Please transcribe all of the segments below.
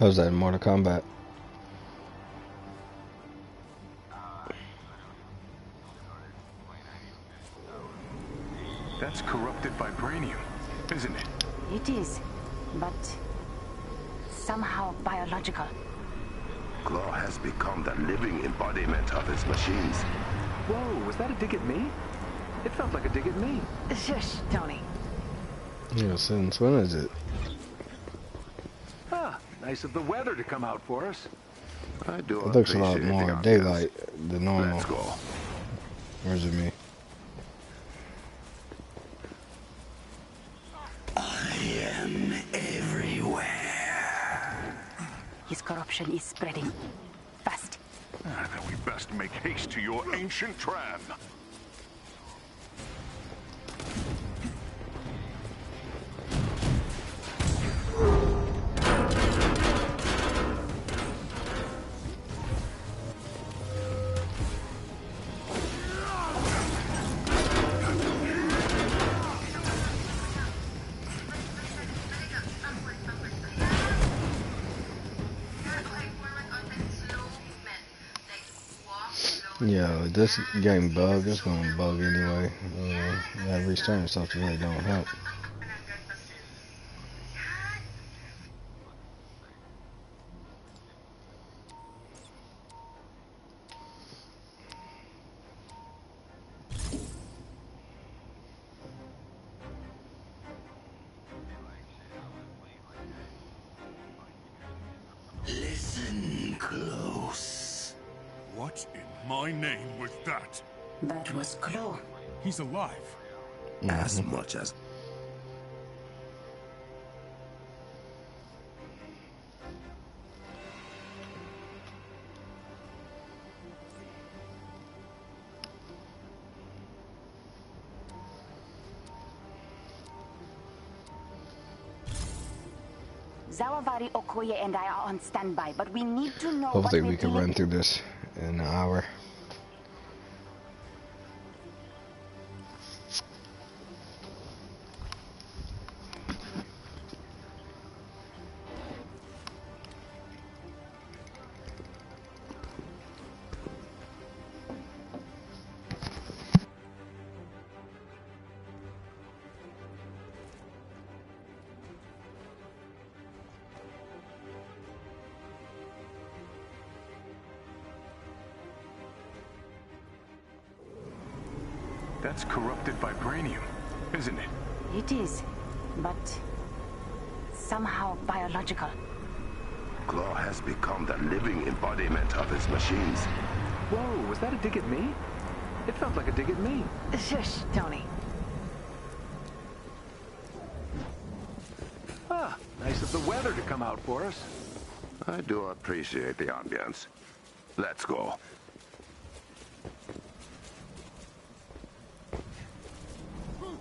How's that in Mortal Kombat? That's corrupted vibranium, isn't it? It is, but somehow biological. Claw has become the living embodiment of his machines. Whoa, was that a dig at me? It felt like a dig at me. Shush, Tony. Yeah, since when is it? Ah, nice of the weather to come out for us. I do It looks a lot appreciate more the ambience. daylight than normal. Let's go. Or is it me? I am everywhere. His corruption is spreading fast. Then we best make haste to your ancient tram. Yeah, this game bug, it's gonna bug anyway. That restarting stuff really don't help. Listen close. What in my name was that? That was Claw. He's alive. As much as Zawavari, Okoye, and I are on standby, but we need to know Hopefully what we can we're run dealing. through this in an hour. That's corrupted vibranium, isn't it? It is, but somehow biological. Claw has become the living embodiment of his machines. Whoa, was that a dig at me? It felt like a dig at me. Shush, Tony. Ah, nice of the weather to come out for us. I do appreciate the ambience. Let's go.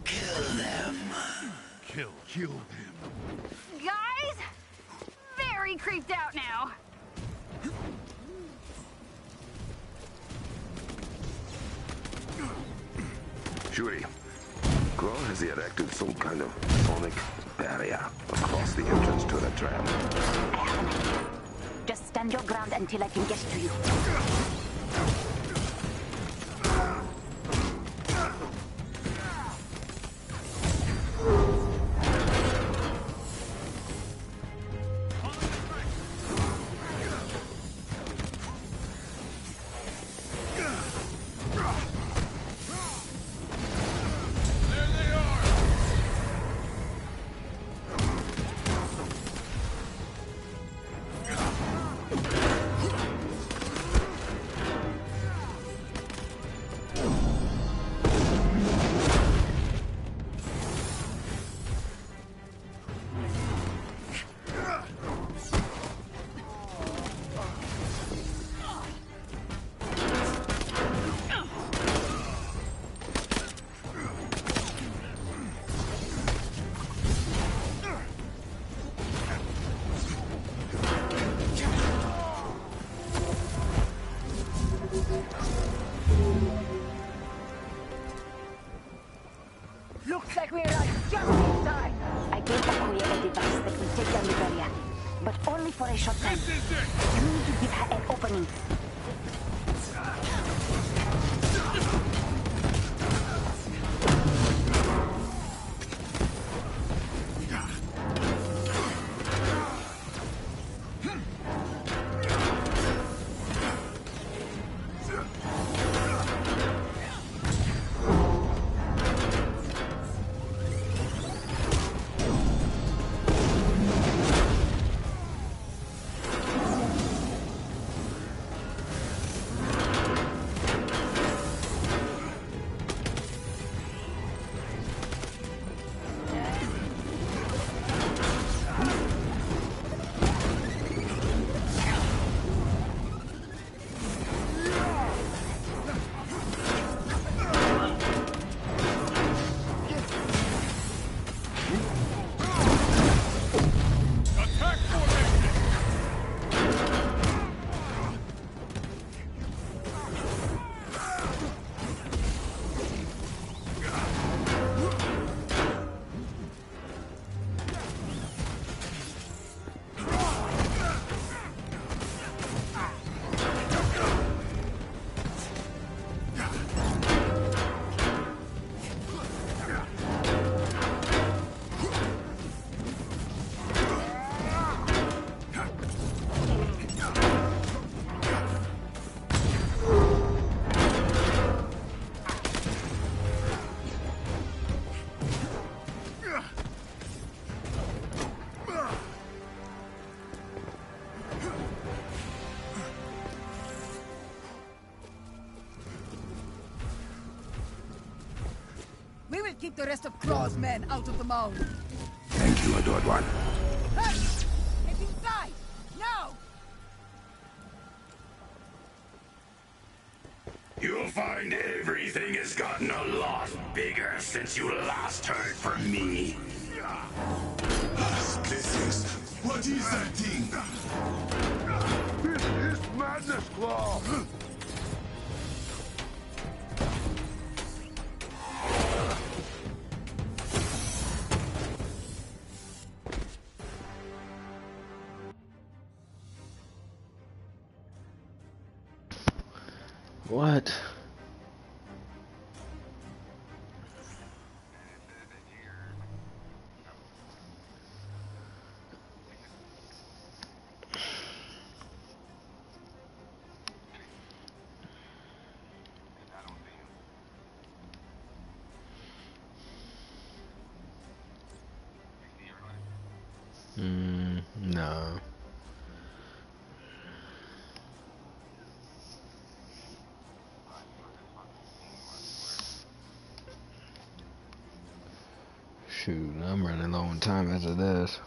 Kill them. Kill him. Guys, very creeped out now. Shuri, Claw has erected some kind of sonic barrier across the entrance to the tram. I have an idea. Just stand your ground until I can get to you. Looks like we're like just in time. I gave Okoye a device that will take down the barrier. but only for a short time. You need to give her an opening. We will keep the rest of Claw's men out of the mound. Thank you, adored one. Hey! Get inside! Now! You'll find everything has gotten a lot bigger since you last heard from me. What is that thing? This is Madness Claw! What? No. Shoot, I'm running low on time after this.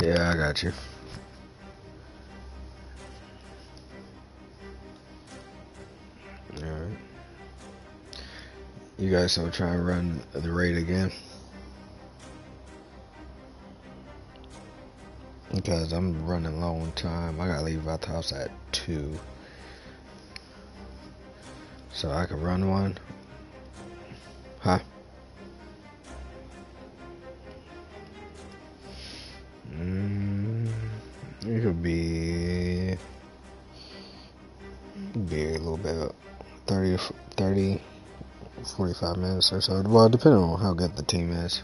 Yeah, I got you. Alright. You guys will try and run the raid again? Because I'm running low on time. I gotta leave out the house at 2. So I can run one? Huh? It could be a little bit 30 45 minutes or so. Well, depending on how good the team is.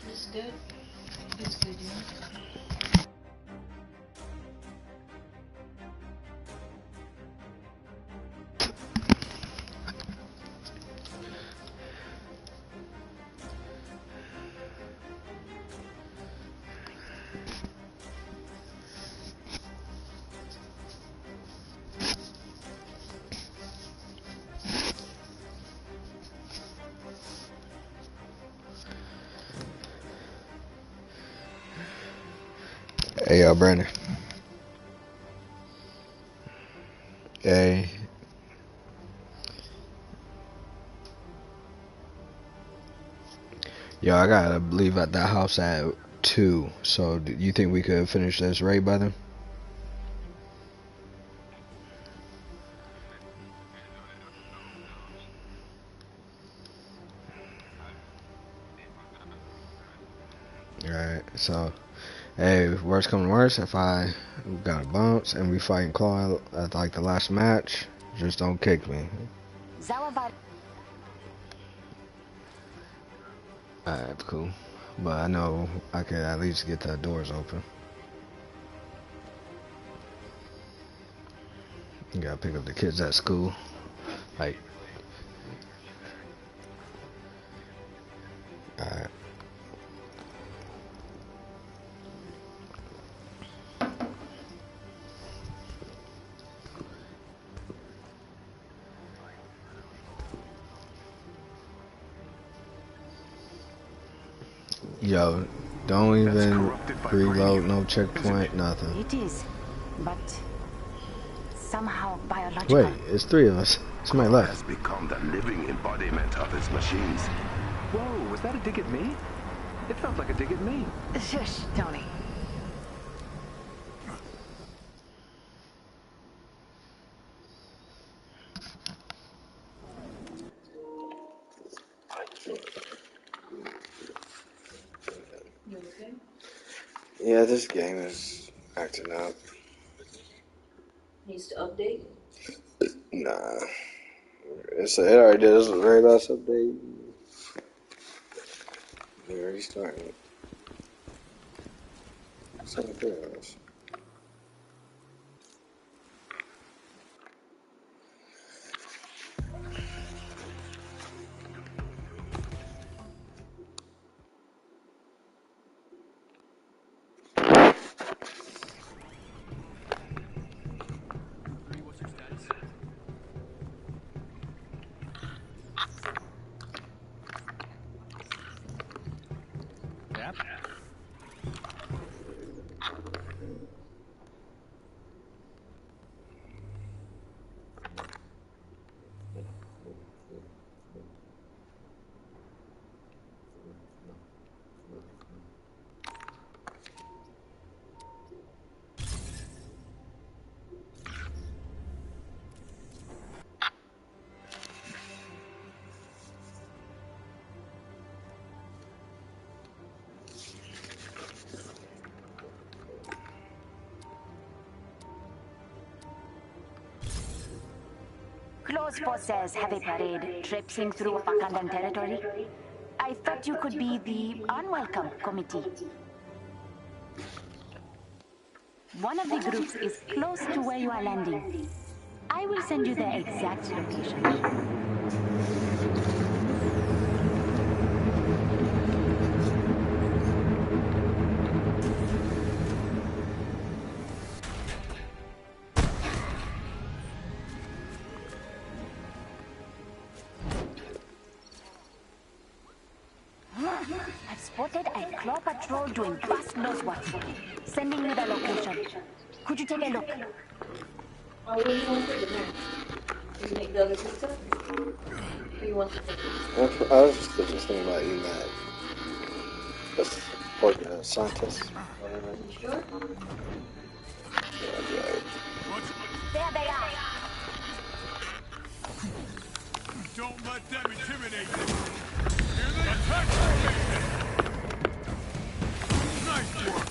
It's good. It's good, you know. Hey, Brandon. Hey. Yo, I gotta leave at that house at 2. So, do you think we could finish this raid by then? Alright, so, hey, worst come to worst, if I got a bounce and we fighting Claw at like the last match, just don't kick me. Alright, cool. But I know I could at least get the doors open. You gotta pick up the kids at school. Like, alright. Yo, don't even reload, no checkpoint, nothing. It is, but somehow biological. Wait, it's 3 of us. Somebody left. Has become the living embodiment of its machines. Whoa, was that a dig at me? It felt like a dig at me. Shush, Tony. You okay? Yeah, this game is acting up. Needs to update. Nah. It already did. This was the very last update. They already started. 73 hours. Close forces have a parade traipsing through Wakandan territory. I thought you could be the unwelcome committee. One of the groups is close to where you are landing. I will send you the exact location. I've spotted a claw patrol doing bust nose work. Sending you the location. Could you take a look? Oh, what do you want for dinner? Can you make the other pizza? What do you want for dinner? I was just thinking about eating that. That's pork scientist. Whatever. You sure? Yeah, right. There they are. Don't let them intimidate you. Hear the attack formation. Nice work.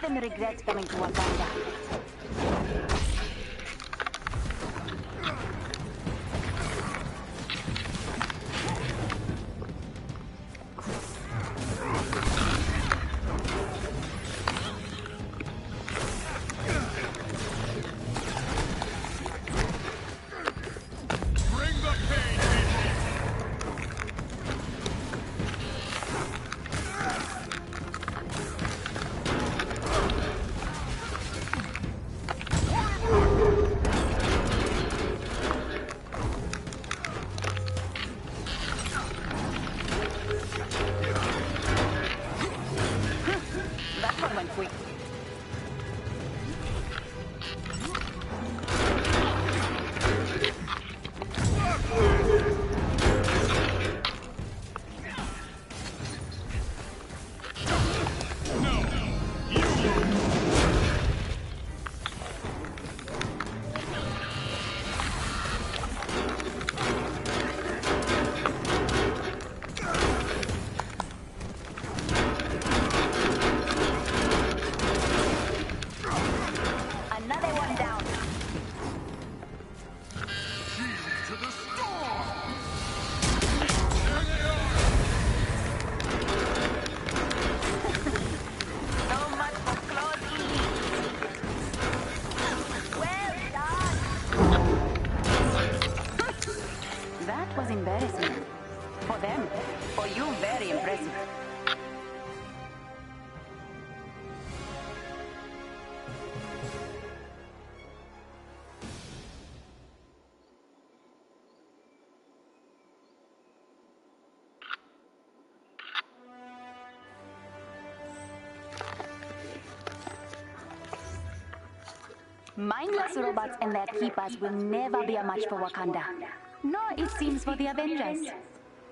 make them regret coming to Wakanda. Bring the pain, people! That one went quick. Another one down. Shield to the storm! There they are! So much for close eating. Well done. That was embarrassing. For them. For you, very impressive. Mindless robots and their keepers will never be a match for Wakanda. Nor, it seems, for the Avengers.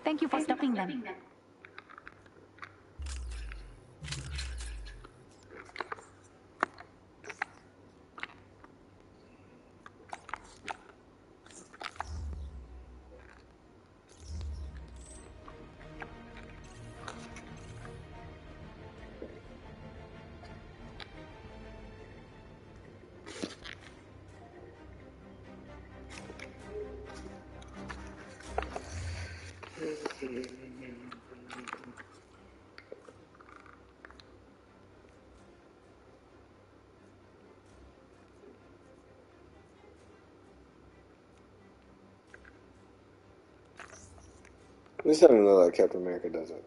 Thank you for stopping them. This doesn't look like Captain America, does it?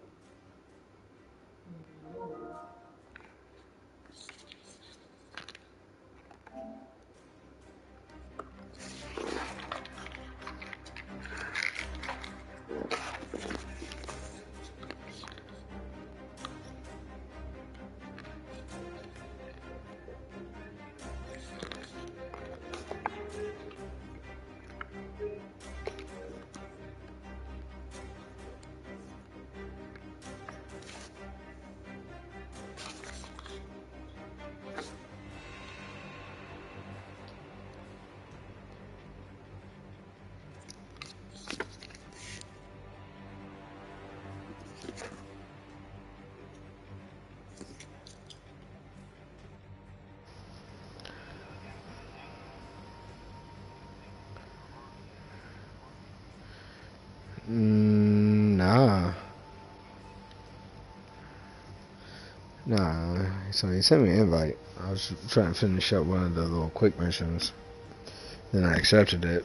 Nah. Nah. So he sent me an invite. I was trying to finish up one of the little quick missions. Then I accepted it.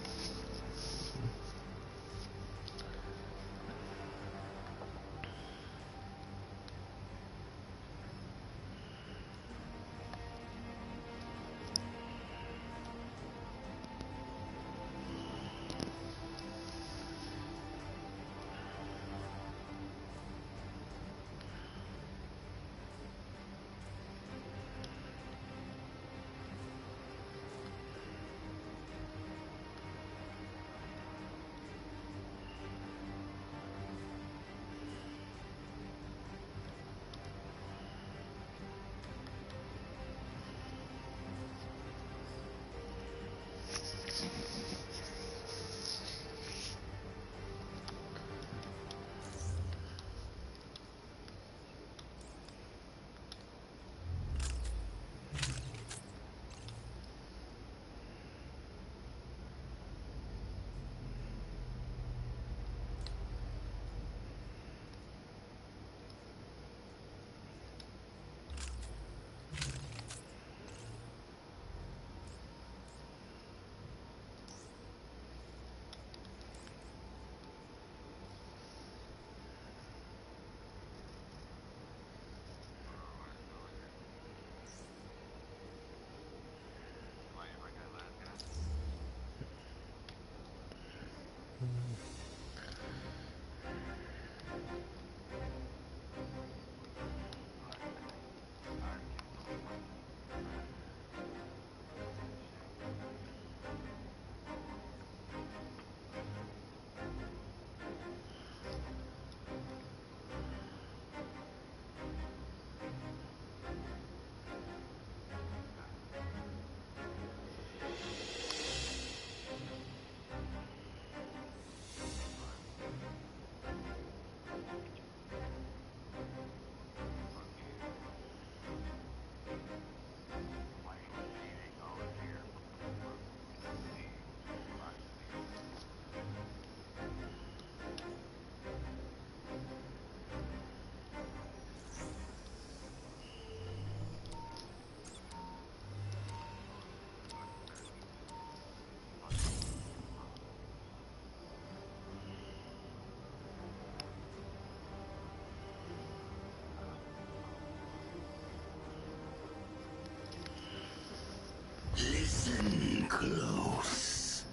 Listen close.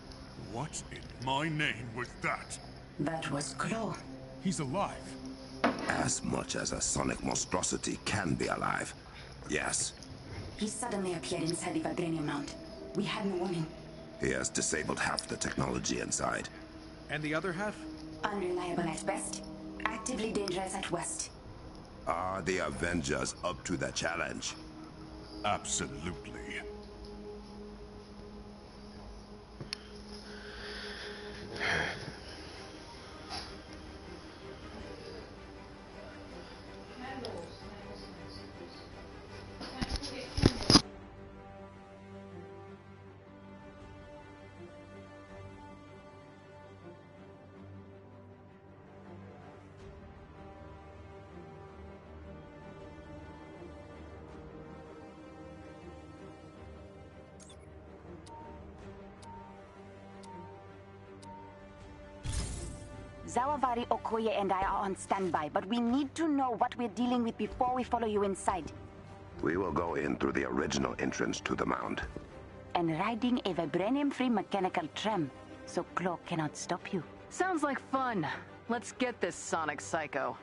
What in my name was that? That was Claw. He's alive. As much as a sonic monstrosity can be alive. Yes. He suddenly appeared inside the vibranium mount. We had no warning. He has disabled half the technology inside. And the other half? Unreliable at best. Actively dangerous at worst. Are the Avengers up to the challenge? Absolutely. Zawavari, Okoye, and I are on standby, but we need to know what we're dealing with before we follow you inside. We will go in through the original entrance to the mound. And riding a vibranium-free mechanical tram, so Claw cannot stop you. Sounds like fun. Let's get this Sonic Psycho.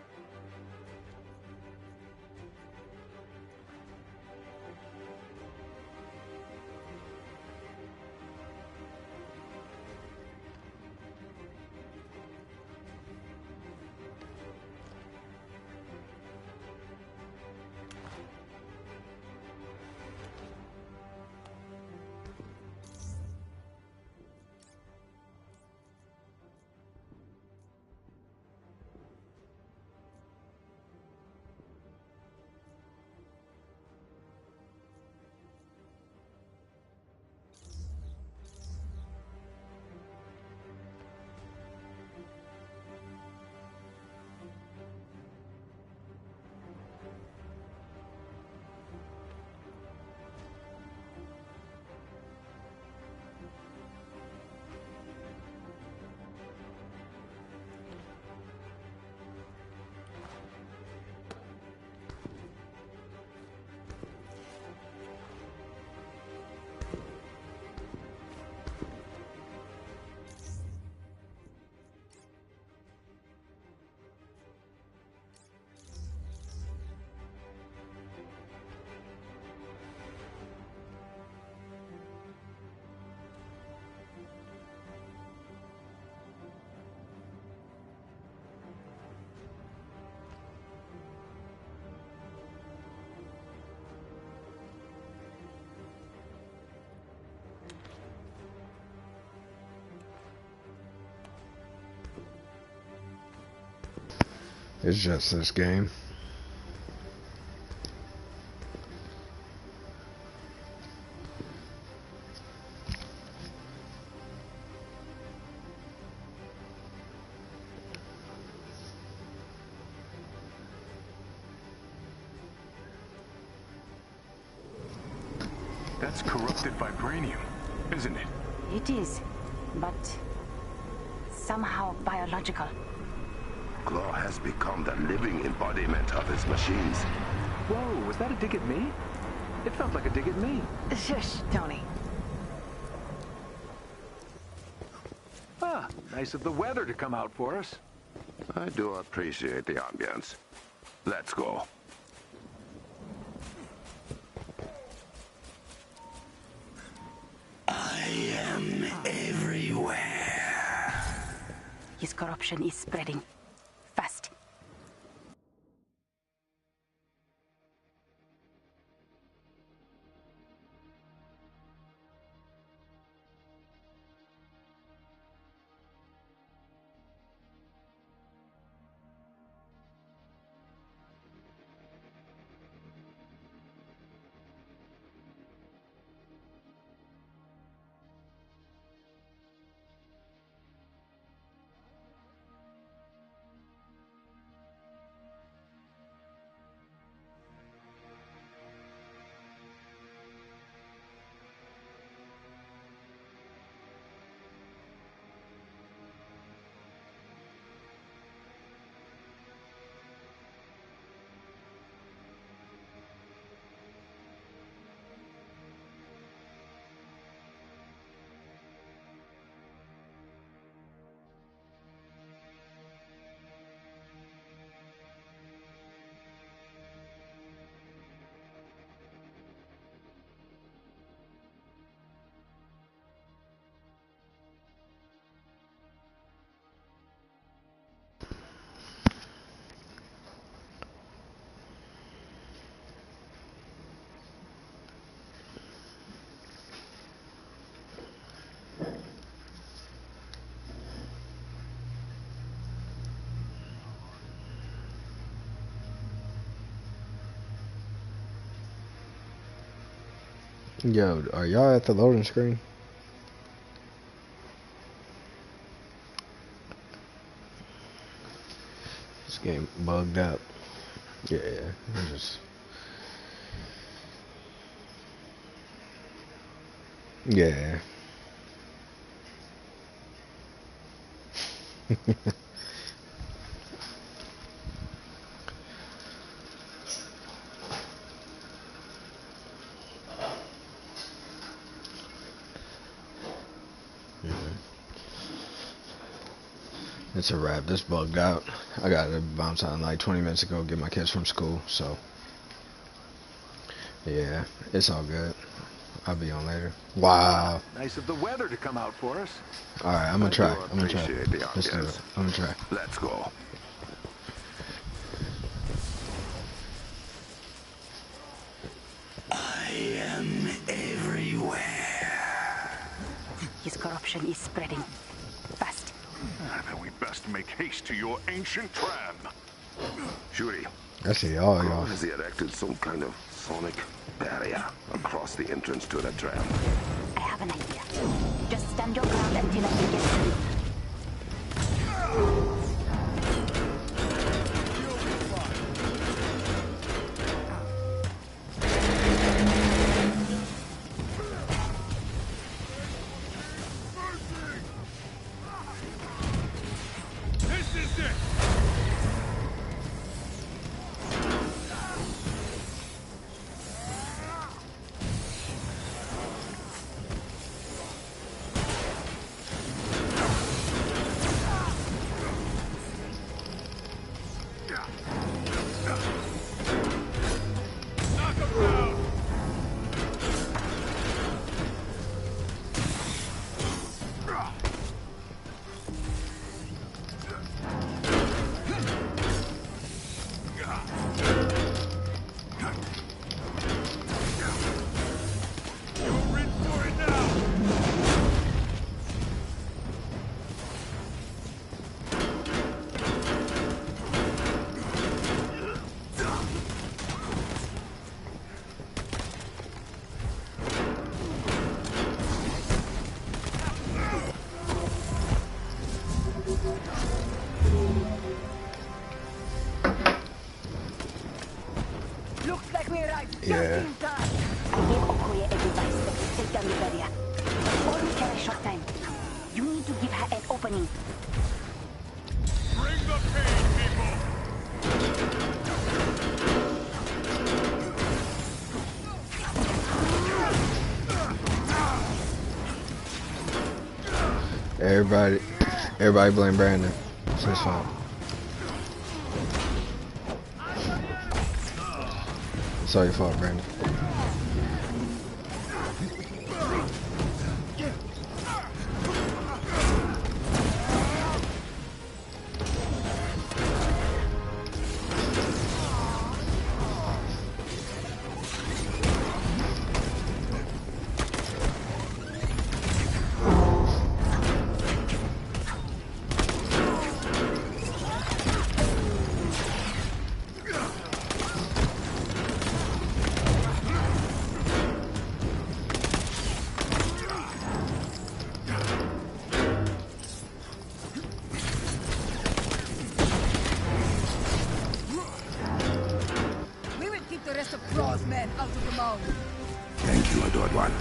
It's just this game. That's corrupted vibranium, isn't it? It is, but somehow biological. Claw has become the living embodiment of his machines. Whoa, was that a dig at me? It felt like a dig at me. Shush, Tony. Ah, nice of the weather to come out for us. I do appreciate the ambience. Let's go. I am everywhere. His corruption is spreading. Fast. Yo, are y'all at the loading screen? This game bugged up. Yeah, it's just... Yeah. It's a wrap. This bugged out. I got to bounce on like 20 minutes ago, get my kids from school, so yeah, it's all good. I'll be on later. Wow. Nice of the weather to come out for us. Alright, I'm gonna try. I appreciate the Let's do ambience. it. I'm gonna try. Let's go. I am everywhere. His corruption is spreading fast. Then we best make haste to your ancient tram. Shuri, I see all Crow y'all. has erected some kind of sonic barrier across the entrance to the tram. I have an idea. Just stand your ground until I can get through. This is it! Knock him down! You're in for it now! Looks like we arrived just Yeah. in time. I gave Okoye a device that will take down the barrier. But only for a short time. You need to give her an opening. Bring the pain, people! Everybody blame Brandon. It's his fault. It's all your fault, Brandon. We will keep the rest of Claw's men out of the mound. Thank you, adored one.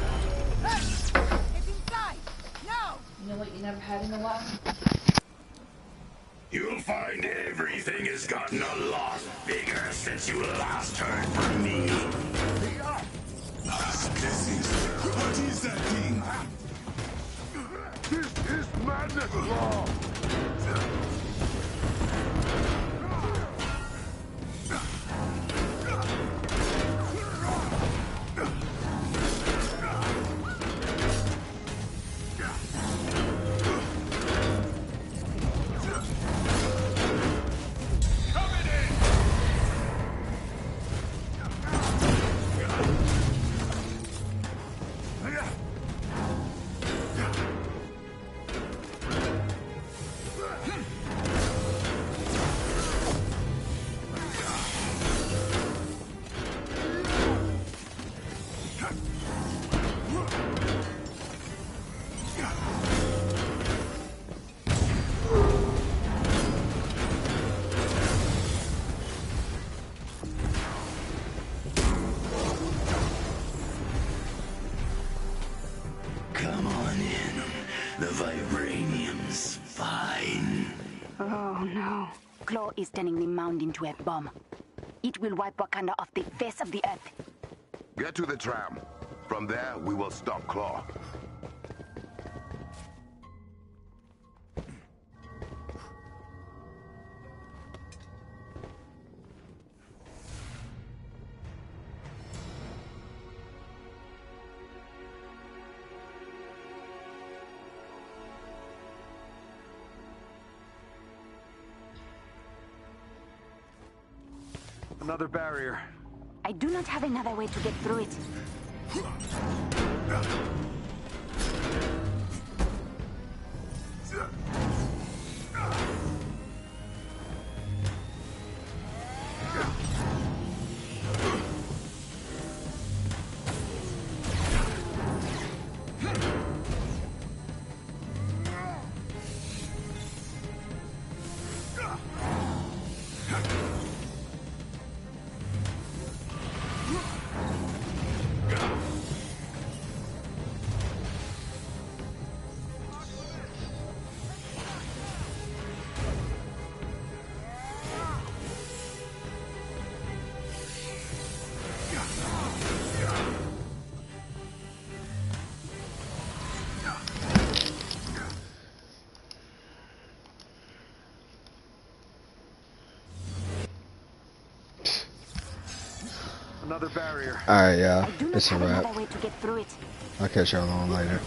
Hey! Get inside! Now! You know what you never had in a while? You'll find everything has gotten a lot bigger since you last heard from me. What is that thing? This is madness, Law! Coming in! Come on in. The vibranium's fine. Oh no. Claw is turning the mound into a bomb. It will wipe Wakanda off the face of the earth. Get to the tram. From there, we will stop Claw. Another barrier. I do not have another way to get through it. Another barrier. Alright, yeah, I do not it's a have wrap. another way to get through it. I'll catch y'all on later.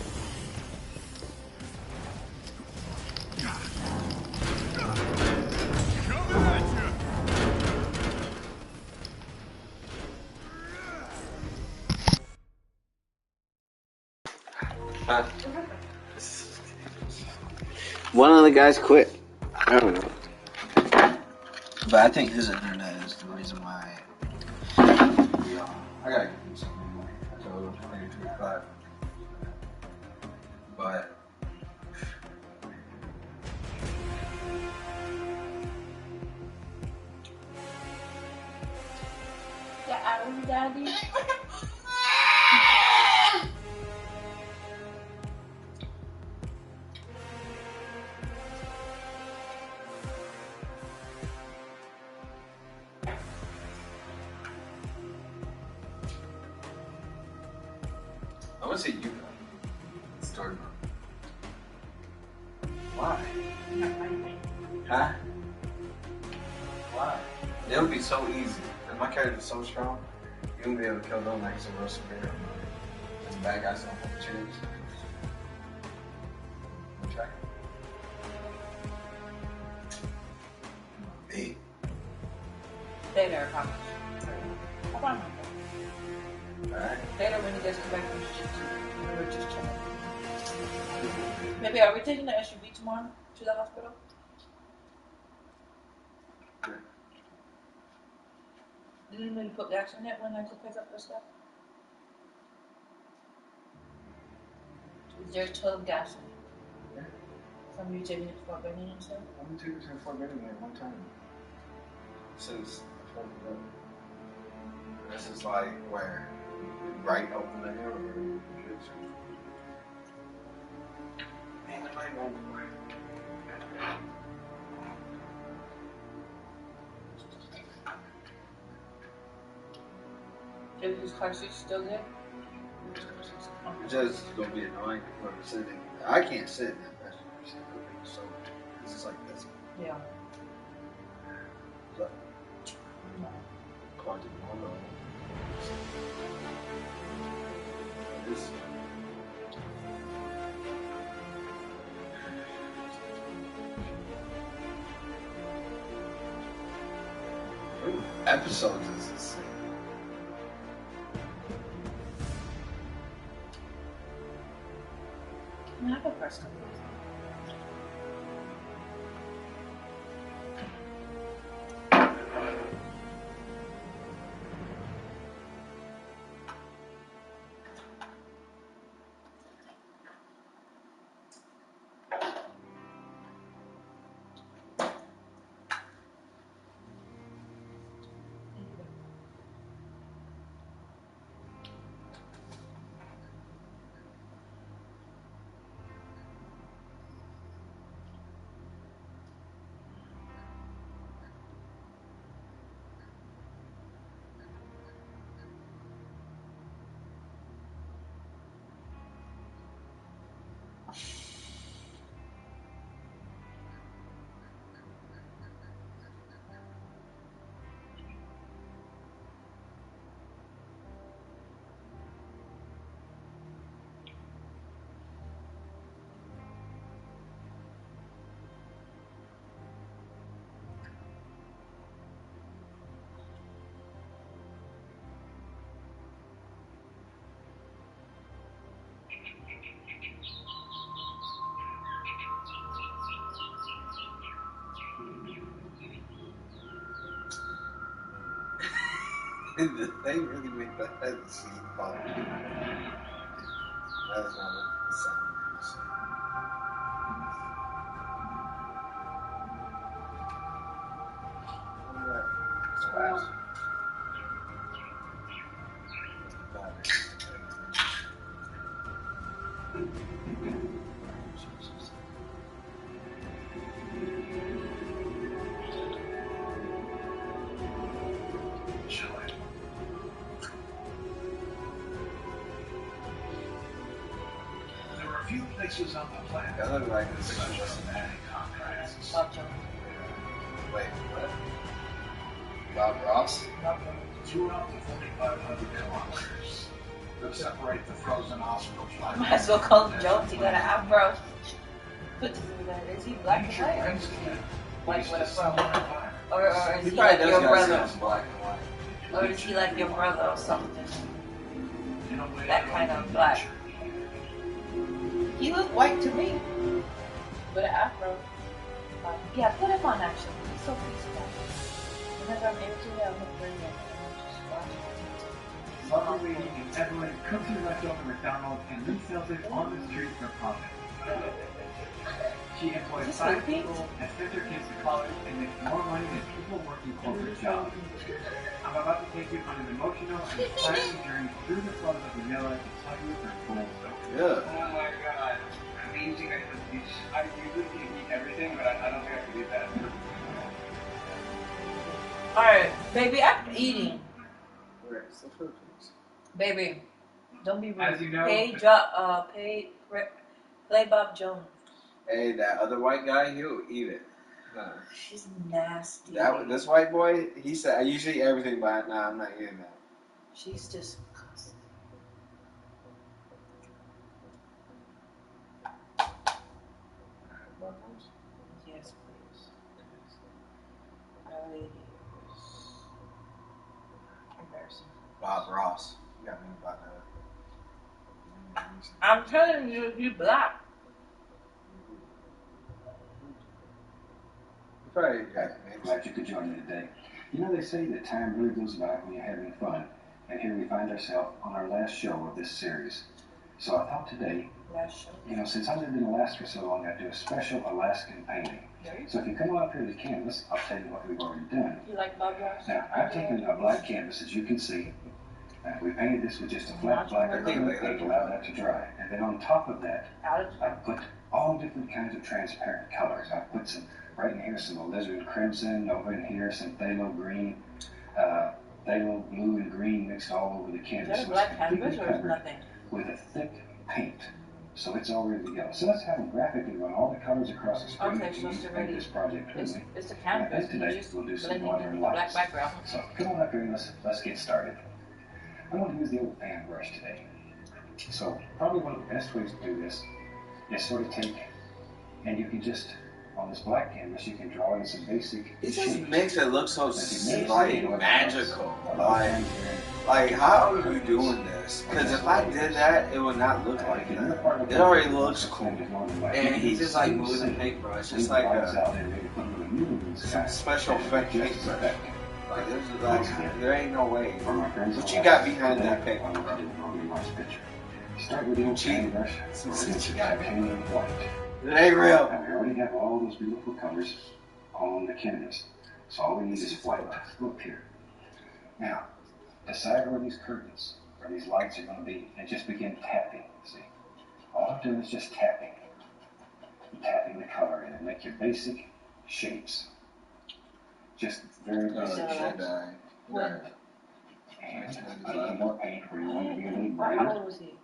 Coming at you! One of the guys quit. I don't know. But I think his internet is the reason why. Yeah, I gotta give him something anyway. I told him 2025. But. The Adam Daddy. I want to see you story mode. Why? Huh? Why? It would be so easy. If my character's so strong, you wouldn't be able to kill them like some real superhero. It's bad guys don't have to choose. Okay. Me. Later, I promise. I promise. Alright. Later, when you guys come back from jiu-jitsu, we're just chilling. Maybe are we taking the SUV tomorrow to the hospital? Didn't you need to put gas in it when I could pick up the stuff? Is there total gas in it? Yeah. From you taking it to Fort Benning and stuff? I've been taking it to Fort Benning like one time. Since I told you that. This is like where right open the hill or man, I might go for it. Is this car seat still there? It's just gonna be annoying whoever sitting. I can't sit in that passenger seat. So it's just like this. Yeah. But quite normal. This. Episodes is insane. I have a press conference. Did they really make the head seat pop? That's not what the sound is. Splash. There were a few places on the planet. That looked like it's such dramatic contrasts. Wait, what? Bob Ross? Throughout the 4,500 kilometers that separate the frozen Oscar planet. Might as well call him Jones. He got an afro. Is he black and white? Like with a fro? Or is he like your brother? Black and white. Or is he like your brother or something? That kind of black. He looked white to me. With an afro. Yeah, put him on actually. He's so peaceful. Whenever I'm into it, I'm gonna bring it. Barbara Lee and Evelyn cook their leftover McDonald's and resell it on the street for profit. She employs 5 people and sends her kids to college and makes more money than people working corporate jobs. I'm about to take you on an emotional and inspiring journey through the flows of Manila to tell you her full story. Yeah. Oh my god. Amazing. I usually can eat everything, but I don't think I can eat that. Alright, baby, I'm eating. Where's the Philippines? Baby, don't be rude. As you know, Play Bob Jones. Hey, that other white guy, he'll eat it. Nah. She's nasty. This white boy, he said, I usually eat everything, but nah, I'm not eating that. She's disgusting. Yes, please. Really is embarrassing. Bob Ross. You got me about that. I'm telling you, you black. Probably glad you could join me today. You know, they say that time really goes by when you're having fun, and here we find ourselves on our last show of this series. So I thought today, you know, since I lived in Alaska so long, I'd do a special Alaskan painting. So if you come on up here to the canvas, I'll tell you what we've already done. You like Bob Ross? Now, I've taken a black canvas, as you can see. We painted this with just a flat black acrylic and allowed that to dry. And then on top of that, I've put all different kinds of transparent colors. I've put some, right in here, some alizarin crimson, over in here, some phthalo green, phthalo blue and green mixed all over the canvas. Is that a black canvas or is nothing? With a thick paint. So it's all ready to go. So let's have them graphically run all the colors across the screen to use to paint this project with me. It's a canvas. And today we'll do some water and lights. So come on up here and let's get started. I want to use the old fan brush today. So probably one of the best ways to do this is sort of take, and you can just, on this black canvas, you can draw in some basic It shapes. just makes it look so like magical. Like how are you doing this? Because if I did that, it would not look like that. It already looks cool. And he just like moves the paintbrush. It's like some special effect paintbrush. Like, there ain't no way. What you got behind that paper, bro? Start with the old paintbrush. Titanium white. It ain't real. Now we already have all those beautiful colors on the canvas. So all we need is white. Look here. Now, decide where these curtains or these lights are going to be and just begin tapping. See? All I'm doing is just tapping. Tapping the color in and make your basic shapes. Just very basic shapes. And a little more paint where you want to be a little brighter. How old was he?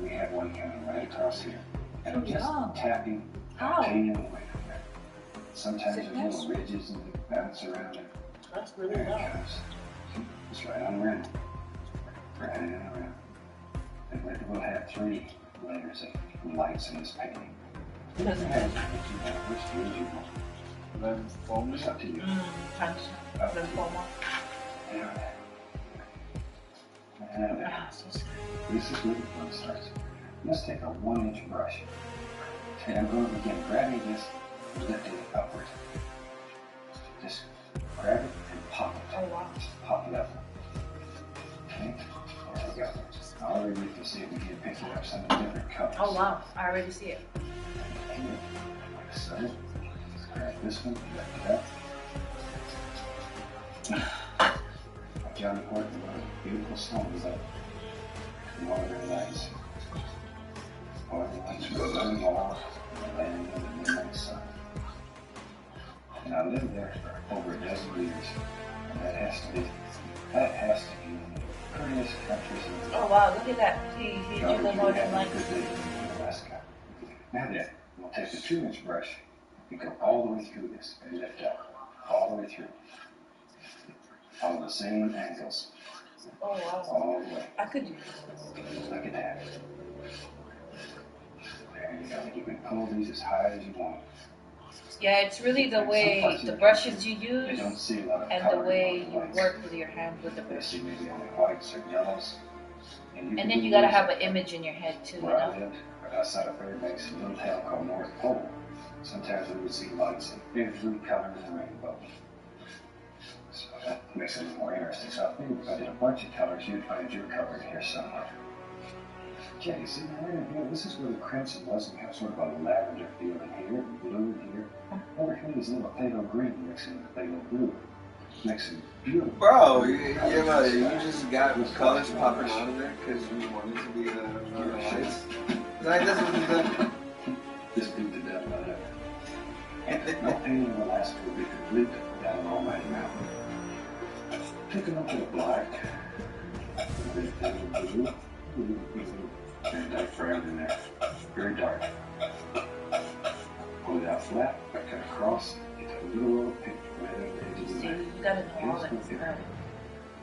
we have one coming right across here. And I'm just Oh. tapping, How? tapping away from there. Sometimes there's little ridges and they bounce around it. That's really There it loud. comes. See? It's right on around. Right on around. And we'll have 3 layers of lights in this painting. It doesn't have which use you want. Then foam is up to you. Times the foam off. This is where the fun starts. Let's take a 1-inch brush. And I'm going to begin grabbing this and lifting it upward. Just grab it and pop it. Oh wow. Just pop it up. Okay, there we go. Already you can see it begin picking up some different colors. Oh wow, I already see it. Like so. Grab this one, lift it up. Like Johnny Horton wrote beautiful songs like Northern Lights. Northern Lights were running off in the land of the midnight sun. And I lived there for over a dozen years. And that has to be one of the prettiest countries in the world. Oh wow, look at that. He did the Northern Lights. Now then, we'll take a 2-inch brush and go all the way through this and lift up. All the way through. All the same angles. Oh wow. All the way. I could do this. Look at that. There you go. You can pull these as high as you want. Yeah, it's really the way, the brushes you use, You don't see a lot of and the color way in the you lights. work with your hand with the You brush. see maybe only whites or yellows. And then you gotta have an image in your head too, you Where I know? lived, right outside of Fairbanks, a little town called North Pole. Sometimes we would see lights in every color in the rainbow. So that makes it a little more interesting. So I figured if I did a bunch of colors, you'd find your color in here somewhere. Okay, see right in here, this is where the crimson was, and we have sort of a lavender feel in here, and blue in here. Over here is a little phthalo green mixing with phthalo blue. Makes it beautiful. Bro, you just got colors popping out of there because you wanted to be the lights. Like, that's what you done. Just beat the devil out of it. No painting will last will be complete without an almighty mountain. Take a look at the black. A bit of phthalo blue. Very dark brown in there. Very dark. Pull it out flat, cut across, get a little roll of pink right over the edge of the See, knife. you gotta know all that. Right.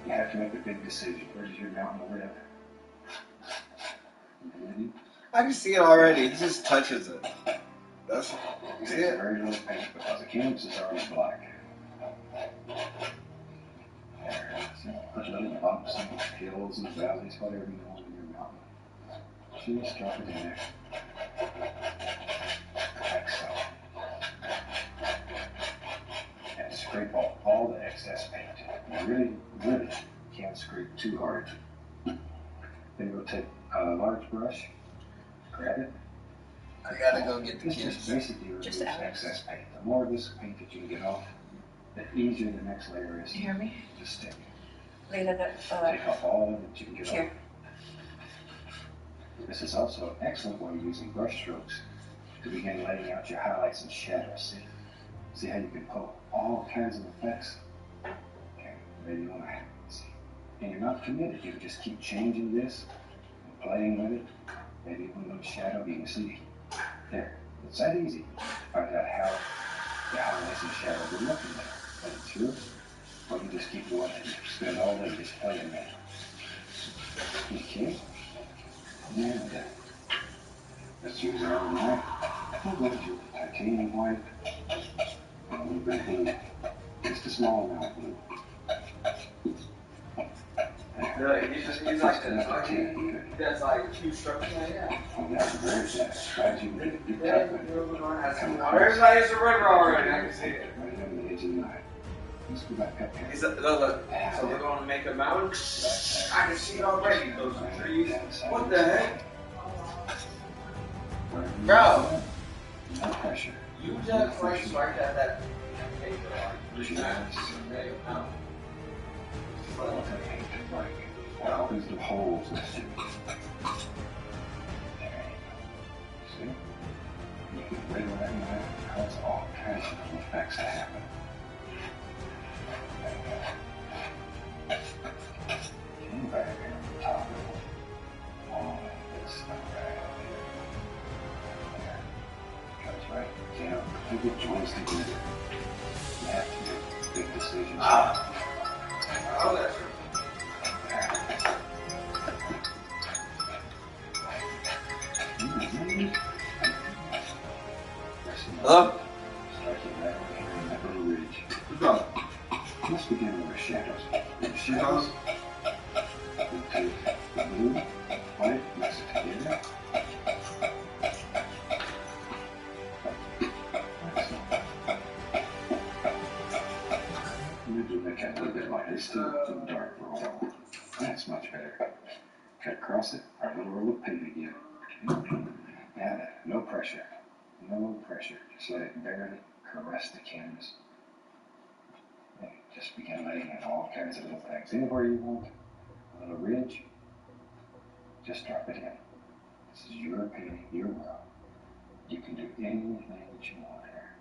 You have to make a big decision. Where does your mountain live? I can see it already. He just touches it. That's you see it. Very little paint because the canvas is already black. There. So put little bumps and hills and valleys, whatever you want in your mountain. Just drop it in there. Like so. And scrape off all the excess paint. You really, really can't scrape too hard. Then we'll take a large brush, grab it. I gotta go get the This kids. just basically removes excess paint. The more of this paint that you can get off, the easier the next layer is. You hear me? Just stick. Later Take off all of it that you can get here. off. This is also an excellent way of using brush strokes to begin laying out your highlights and shadows. See how you can pull all kinds of effects? Okay, maybe you want to see. And you're not committed. You can just keep changing this and playing with it. Maybe one little shadow you can see. There. It's that easy. Find out how the highlights and shadows are looking there. Let it through. Or you just keep going and spend all day just playing that. Okay. And let's use our own knife. We'll go to titanium white and a little bit of blue. Just a small amount of blue. No, he's like that's like 2 strokes like that. And that's very fast. Right, you can get it There's a river already. I can see it. right over the edge of the knife. Let's go back up here. Look. So we're going to make a mountain. I can see it already. Those trees. What the heck? Bro. No pressure. You just like strike at that paper. That opens the holes. There. See? You can wiggle that knife and cause all kinds of little effects to happen. Back here on the top of it. All this stuff Make good choice together. You have to make big decisions. Oh, that's true. Hello? Striking right over here in that little ridge. Who's calling? Let's begin with our shadows. The shadows. We take the blue, white, mix it together. Maybe make it a little bit lighter. It's still too dark for a while. That's much better. Cut across it, our little roll of paint again. Okay. Now then, no pressure. No pressure. Just let it barely caress the canvas. And just begin laying in all kinds of little things. Anywhere you want, a little ridge, just drop it in. This is your painting, your world. You can do anything that you want here.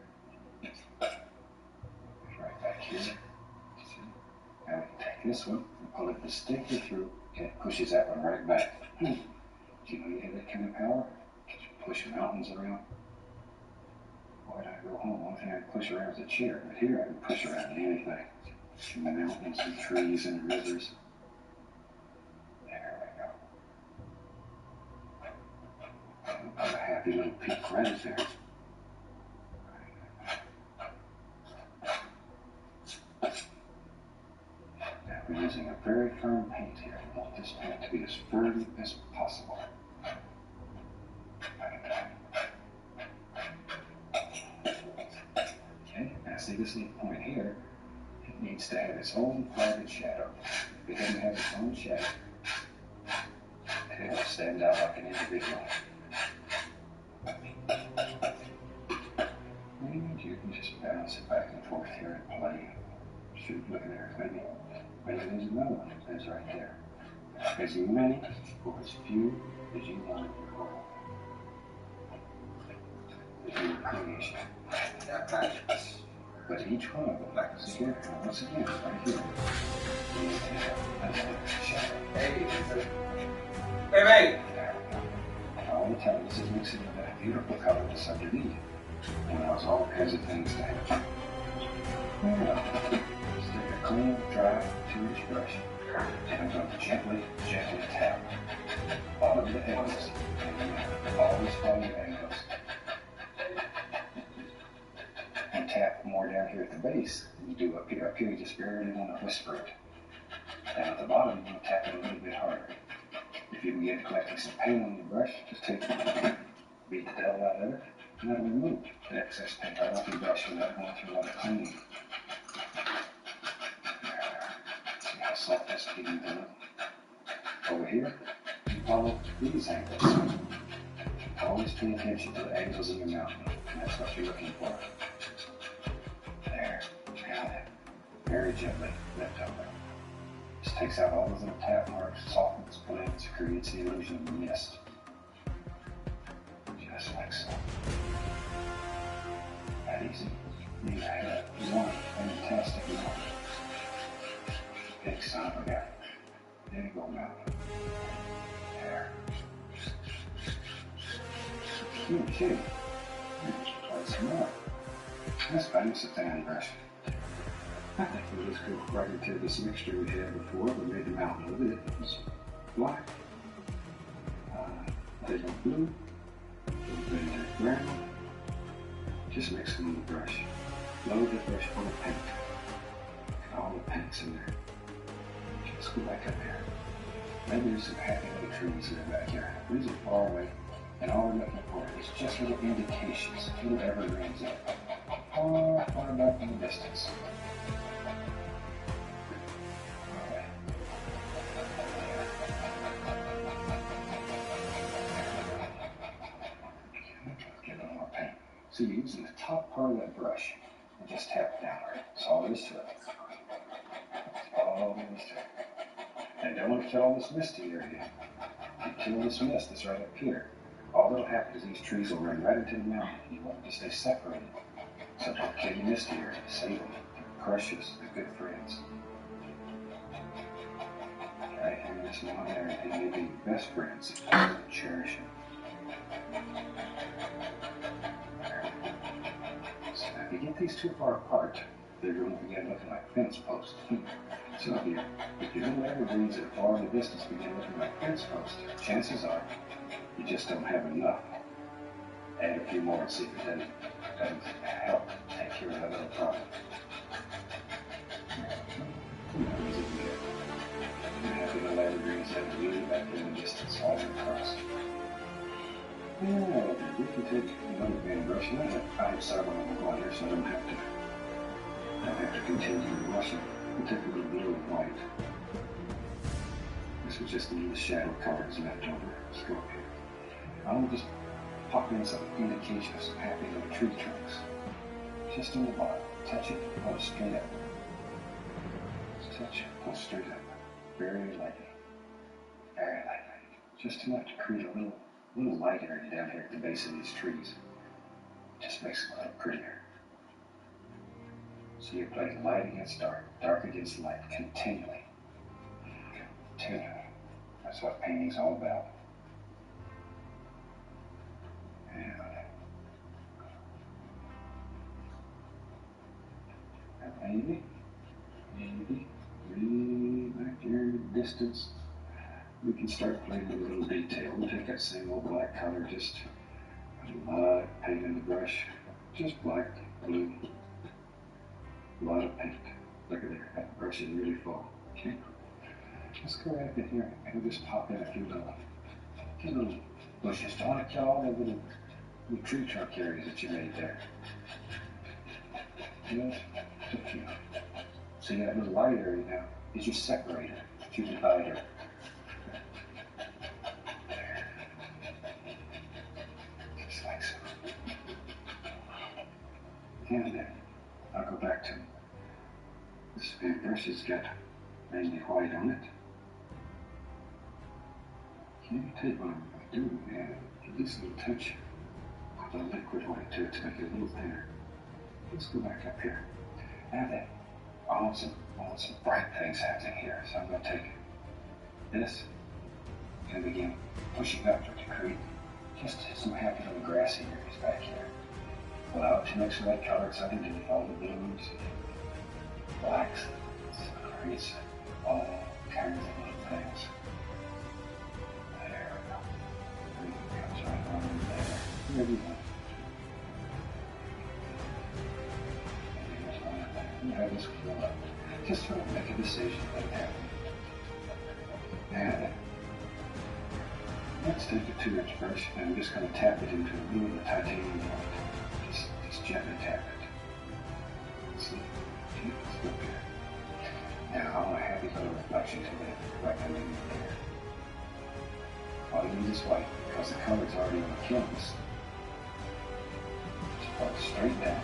Right back here. See? Now we can take this one and pull it distinctly through, and it pushes that one right back. Do you know you have that kind of power? Can you push mountains around? Why did I go home? One thing I can push around is a chair, but here I can push around anything. The mountains and trees and rivers. There we go. Put a happy little peak right there. Now we're using a very firm paint here. We want this paint to be as firm as possible. Okay, now see this little point here? It needs to have its own private shadow. If it doesn't have its own shadow, it will stand out like an individual. And you can just bounce it back and forth here and play. Shoot, look at there. Maybe there's another one. There's right there. As many or as few as you want in your world. It's your creation. But each one of them, see here, once again, right here, you need to have another shadow. Hey, mate! And all the time, this is mixing with that beautiful color that's underneath. And there's all kinds of things to happen. Now, just take a clean, dry, 2-inch brush, and I'm going to gently tap all of the angles. And always follow the angles. And tap more down here at the base than you do up here. Up here, you just barely want to whisper it. Down at the bottom, you want to tap it a little bit harder. If you begin collecting some paint on your brush, just beat the devil out of it, and that'll remove the excess paint right off your brush without going through a lot of cleaning. See how soft that's getting done? Over here, you follow these angles. Always pay attention to the angles in your mountain, and that's what you're looking for. There, now then, very gently lift over. Just takes out all those little tap marks, softens, blends, creates the illusion of mist. Just like so. That easy. You have one fantastic mountain. Big son of a gun. There you go, mountain. There. Okay. Try some more. Let's find us a fan brush. I think we'll just go right into this mixture we had before. We made the mountain with it. It was black. A little blue. A little bit of brown. Just mix them on the brush. Load the brush full of paint. Get all the paints in there. Just go back up here. Maybe there's some happy little trees that are back here. These are far away. And all we're looking for is just little indications, little evergreens that are far back in the distance. Get a little more paint. So you're using the top part of that brush and just tap downward. That's all there is to it. All there is to it. And don't want to kill all this misty area. If you kill this mist that's right up here, all that'll happen is these trees will run right into the mountain. You want them to stay separated. So don't kill your misty area. Save them. Precious. They're good friends. Right here in this mountain area, they may be your best friends. Cherish them. you get these too far apart, they're going to begin looking like fence posts. So if your little evergreens that are far in the distance begin looking like fence posts, chances are you just don't have enough. Add a few more and see if it doesn't help take care of that little problem. You have the little evergreens that are really back in the distance all across. Yeah, we can take another band brush. I have several of them on here, so I don't have to continue washing. We'll take a little blue and white. This was just a little shadow colors left over. Let's go up here. I want to just pop in some indication of some happy little tree trunks. Just in the bottom. Touch it, pull it straight up. Just touch it, pull it straight up. Very lightly. Very lightly. Just enough to create a little light area down here at the base of these trees. Just makes it a little prettier. So you're playing light against dark, dark against light, continually. Continually. That's what painting's all about. And maybe, really back there in the distance, we can start playing with a little detail. We'll take that same old black color, just a lot of paint in the brush. Just black, blue, a lot of paint. Look at there, that brush is really full. Okay? Let's go right up in here and we'll just pop in a few little bushes. Don't want to kill all the little tree trunk areas that you made there. Just a few. So that little light area now is your separator, your divider. Just like so. And then I'll go back to this big brush has got mainly white on it. Can you take what I'm doing and at least a little touch of the liquid white to it to make it a little thinner. Let's go back up here. Now then, I want some bright things happening here. So I'm going to take this and begin pushing upward to create just some happy little grassy areas back here. Allow it to mix with that color it's underneath, all the blues, blacks. So it creates all kinds of little things. There we go. Green comes right on in there. Maybe one. Have this fill up. Just sort of make a decision like that. And let's take a 2-inch brush and I'm just going to tap it into a little bit of titanium white. Just gently tap it. See? Let's go there. Now I want a happy little reflection to that right underneath there. All you need is white because the color's already on the canvas. Just pull it straight down.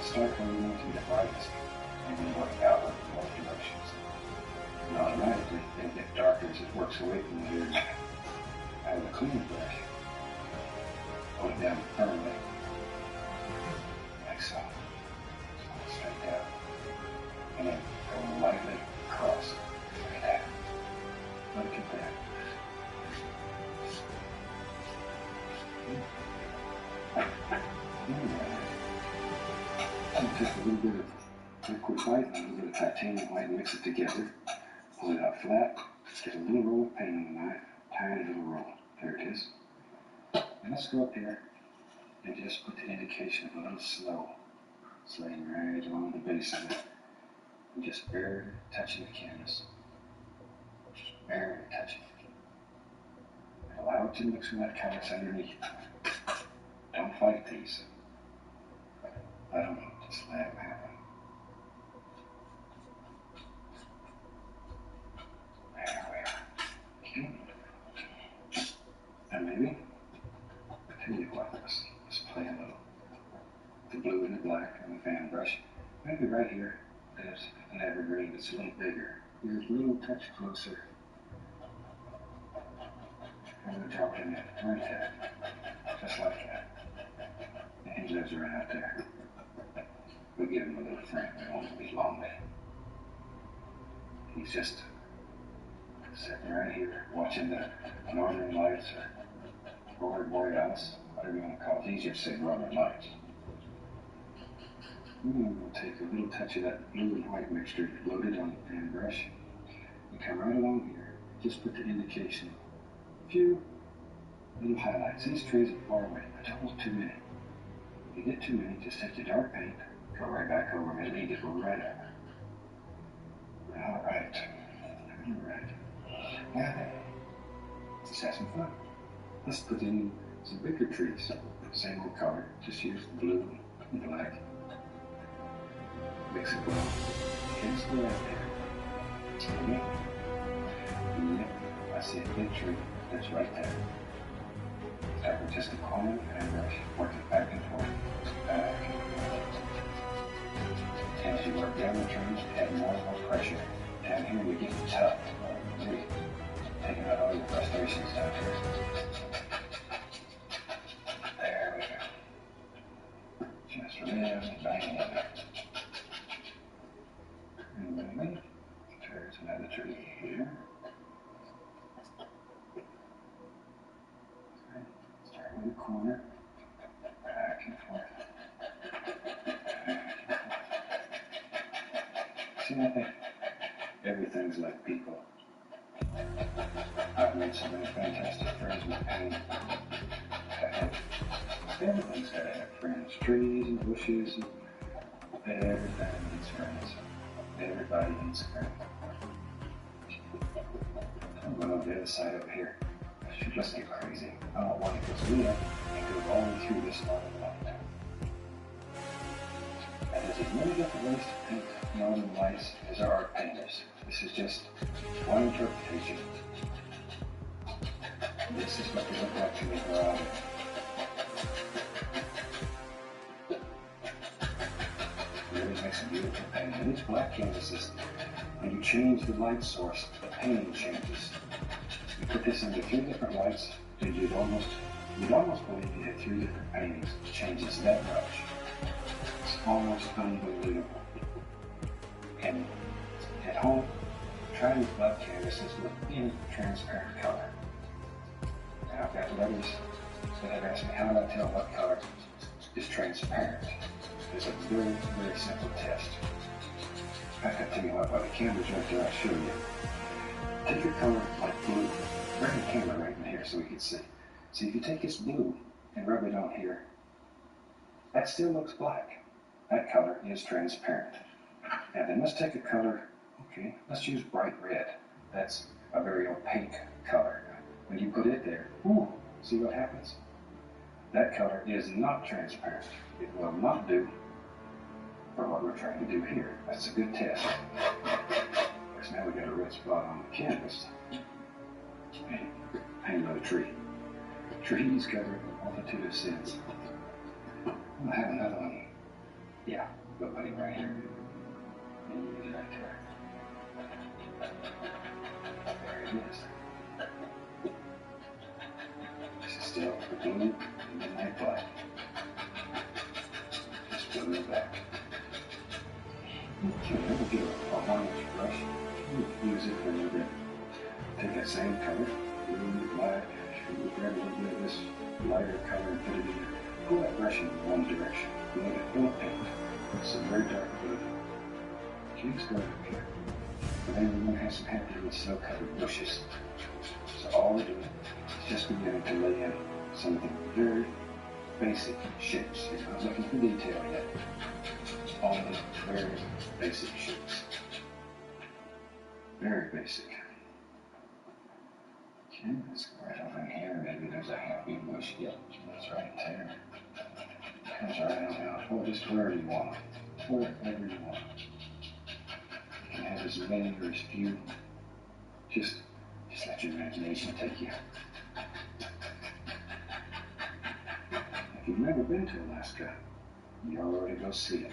Start where you want to be the brightest, and then work outward in both directions. And automatically, it'll get darker as it works away from the area. Out of the cleaning brush, pull it down firmly, like so. Straight down, and then go lightly across, like that. Look at that. Take a little bit of liquid white and a little bit of titanium white and mix it together. Pull it out flat. Get a little roll of paint on the knife. Tiny little roll. There it is. And let's go up here and just put the indication of a little snow sliding right along the base of it. And just barely touching the canvas. Just barely touching it. And allow it to mix with that color that's underneath. Don't fight these. Let them just let them happen. There we are. Okay. And maybe, I'll tell you what, let's play a little. The blue and the black and the fan brush. Maybe right here, there's an evergreen that's a little bigger. Here's a little touch closer. And we'll drop him in right there. Just like that. And he lives right out there. We'll give him a little friend. We won't be lonely. He's just sitting right here watching the northern lights or aurora borealis, whatever you want to call it. It's easier to say northern lights. I'm going to take a little touch of that blue and white mixture, load it on the pan brush, and come right along here. Just put the indication. A few little highlights. These trees are far away. That's almost too many. If you get too many, just take your dark paint, go right back over them, and lead it right up. All right. Now then, let's have some fun. Let's put in some bigger trees. Same old color. Just use the blue and black. Mix it well. Here's the right there. Yep. I see a big tree that's right there. Start with just a corner and brush. Work it back and forth. Back and forth. And as you work down the tree, add more and more pressure. Down here we get tough. Really taking out all your frustrations down here. There we go. Just really banging it. And then there's another tree here. Start with the corner. Back and forth. See, I think everything's like people. I've made so many fantastic friends with pain. Everything's got to have friends. Trees and bushes. And everything needs friends. Everybody needs friends. I'm going to the other side over here. Should just get crazy. I don't want it goes way up and goes all the way through this line of light. And there's as many different ways to paint northern lights as there are painters. This is just one interpretation. This is what they look like to me where I live. Really makes a beautiful painting. And these black canvases, when you change the light source, the painting changes. You put this into 3 different lights, and you'd almost believe you had 3 different paintings. It changes that much. It's almost unbelievable. And at home, try these black canvases with any transparent color. Now I've got letters that have asked me how do I tell what color is transparent. It's a very, very simple test. I can tell you what, by the cameras right there, I'll show you. Take your color like blue. Bring the camera right in here so we can see. See, if you take this blue and rub it on here, that still looks black. That color is transparent. Now then, let's take a color, okay, let's use bright red. That's a very opaque color. When you put it there, ooh, see what happens? That color is not transparent. It will not do for what we're trying to do here. That's a good test. Because now we got a red spot on the canvas. And paint another tree. Trees cover a multitude of sins. We'll have another one. Yeah, go buddy right here. And use it right there. There it is. This is still the blue and midnight black. Just blue it back. Okay, then we'll get a harmonic brush. We'll use it for a little bit. Take that same color, blue and black. We'll grab a little bit of this lighter color and put it in there. Pull that brush in one direction. Don't paint. Some very dark blue. Just go over here. And then we're going to have some happy little snow-covered bushes. So all we're doing is just beginning to lay in some of the very basic shapes. He's not looking for detail yet. All the very basic shapes. Very basic. Okay, let's go right over in here. Maybe there's a happy bush. Yep, that's right there. Comes right on out. Or just wherever you want. Wherever you want. You can have as many or as few. Just let your imagination take you. If you've never been to Alaska, you already go see it.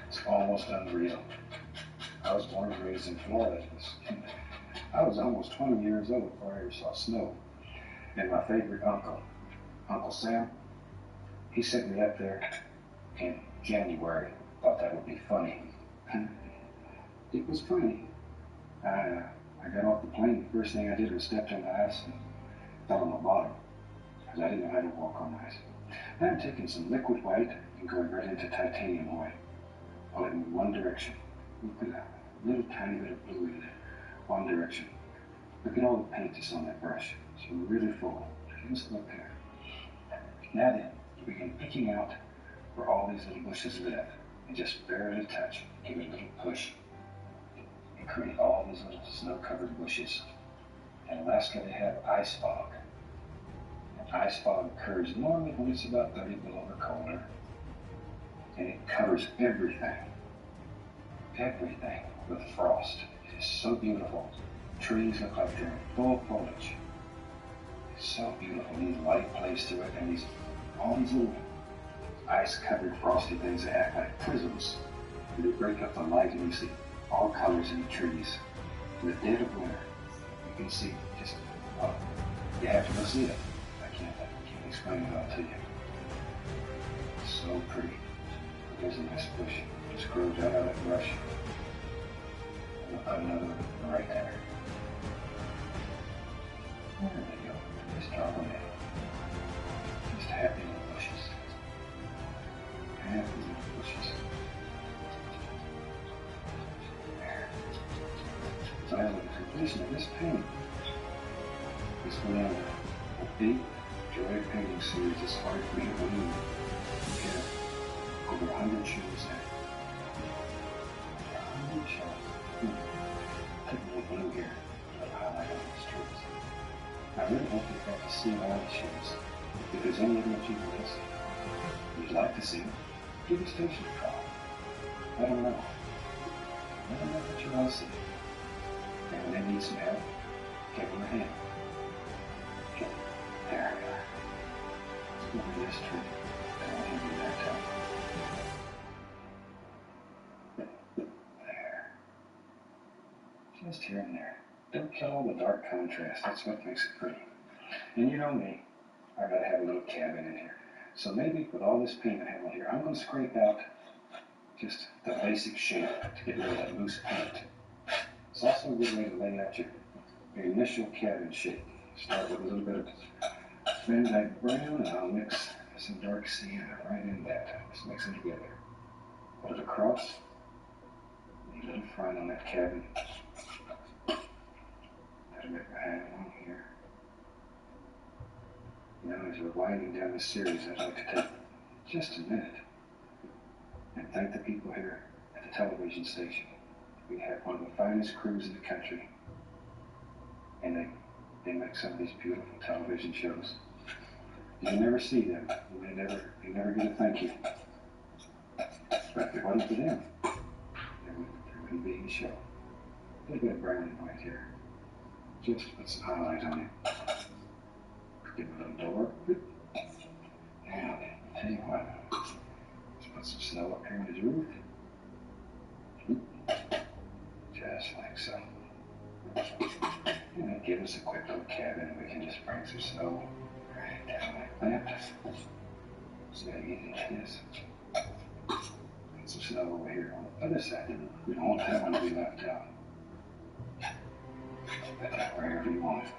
It's almost unreal. I was born and raised in Florida. I was almost 20 years old before I ever saw snow. And my favorite uncle, Uncle Sam, he sent me up there in January. Thought that would be funny. It was funny. I got off the plane. The first thing I did was stepped on the ice and fell on my bottom because I didn't know how to walk on ice. Now I'm taking some liquid white and going right into titanium white. Pull it in one direction. We put a little tiny bit of blue in it. One direction. Look at all the paint that's on that brush. It's really full. Just look there. Now then, you begin picking out where all these little bushes live. And just barely touch. Give it a little push. And create all these little snow-covered bushes. In Alaska, they have ice fog. And ice fog occurs normally when it's about 30 below or colder. And it covers everything. Everything with frost. It is so beautiful. Trees look like they're in full foliage. It's so beautiful. These light plays through it, and all these little ice-covered frosty things that act like prisms. And they break up the light, and you see all colors in the trees. In the dead of winter, you can see just, well, you have to go see it. I can't explain it all to you. It's so pretty. There's a nice bush. Just grows out of that brush. And we'll put another one right there. There they go. Just drop them in. Just happy little bushes. Happy little bushes. There. So as a completion of this painting, this went on a deep joy painting series. It's hard for me to believe. We have over 100 shows there. 100 shows. Take a little blue here to highlight all the streets. I really hope you got to see all the shows. If there's any of them that you missed, you'd like to see them, give the station a call. Let them know. Let them know what you want to see. And when they need some help, give them a hand. There we are. Look at this tree. I don't want to do that time. There. Just here and there. Don't kill all the dark contrast. That's what makes it pretty. And you know me, I gotta have a little cabin in here. So maybe with all this paint I have on here, I'm gonna scrape out just the basic shape to get rid of that loose paint. It's also a good way to lay out your initial cabin shape. Start with a little bit of Van Dyke brown, and I'll mix some dark sienna right in that. Just mix them together. Put it across. A little front on that cabin. That'll make a hand on here. Now, as we're winding down this series, I'd like to take just a minute and thank the people here at the television station. We have one of the finest crews in the country, and they make some of these beautiful television shows. You never see them. You never get a thank you. But if it wasn't for them, there wouldn't be any show. A little bit of brown and white here. Just put some highlight on it. Give it a little door. And I'll tell you what. Let's put some snow up here on his roof. Just like so. And then give us a quick little cabin, and we can just bring some snow right down like that. See how easy it is. Put some snow over here on the other side. We don't want that one to be left out. Put that wherever you want it.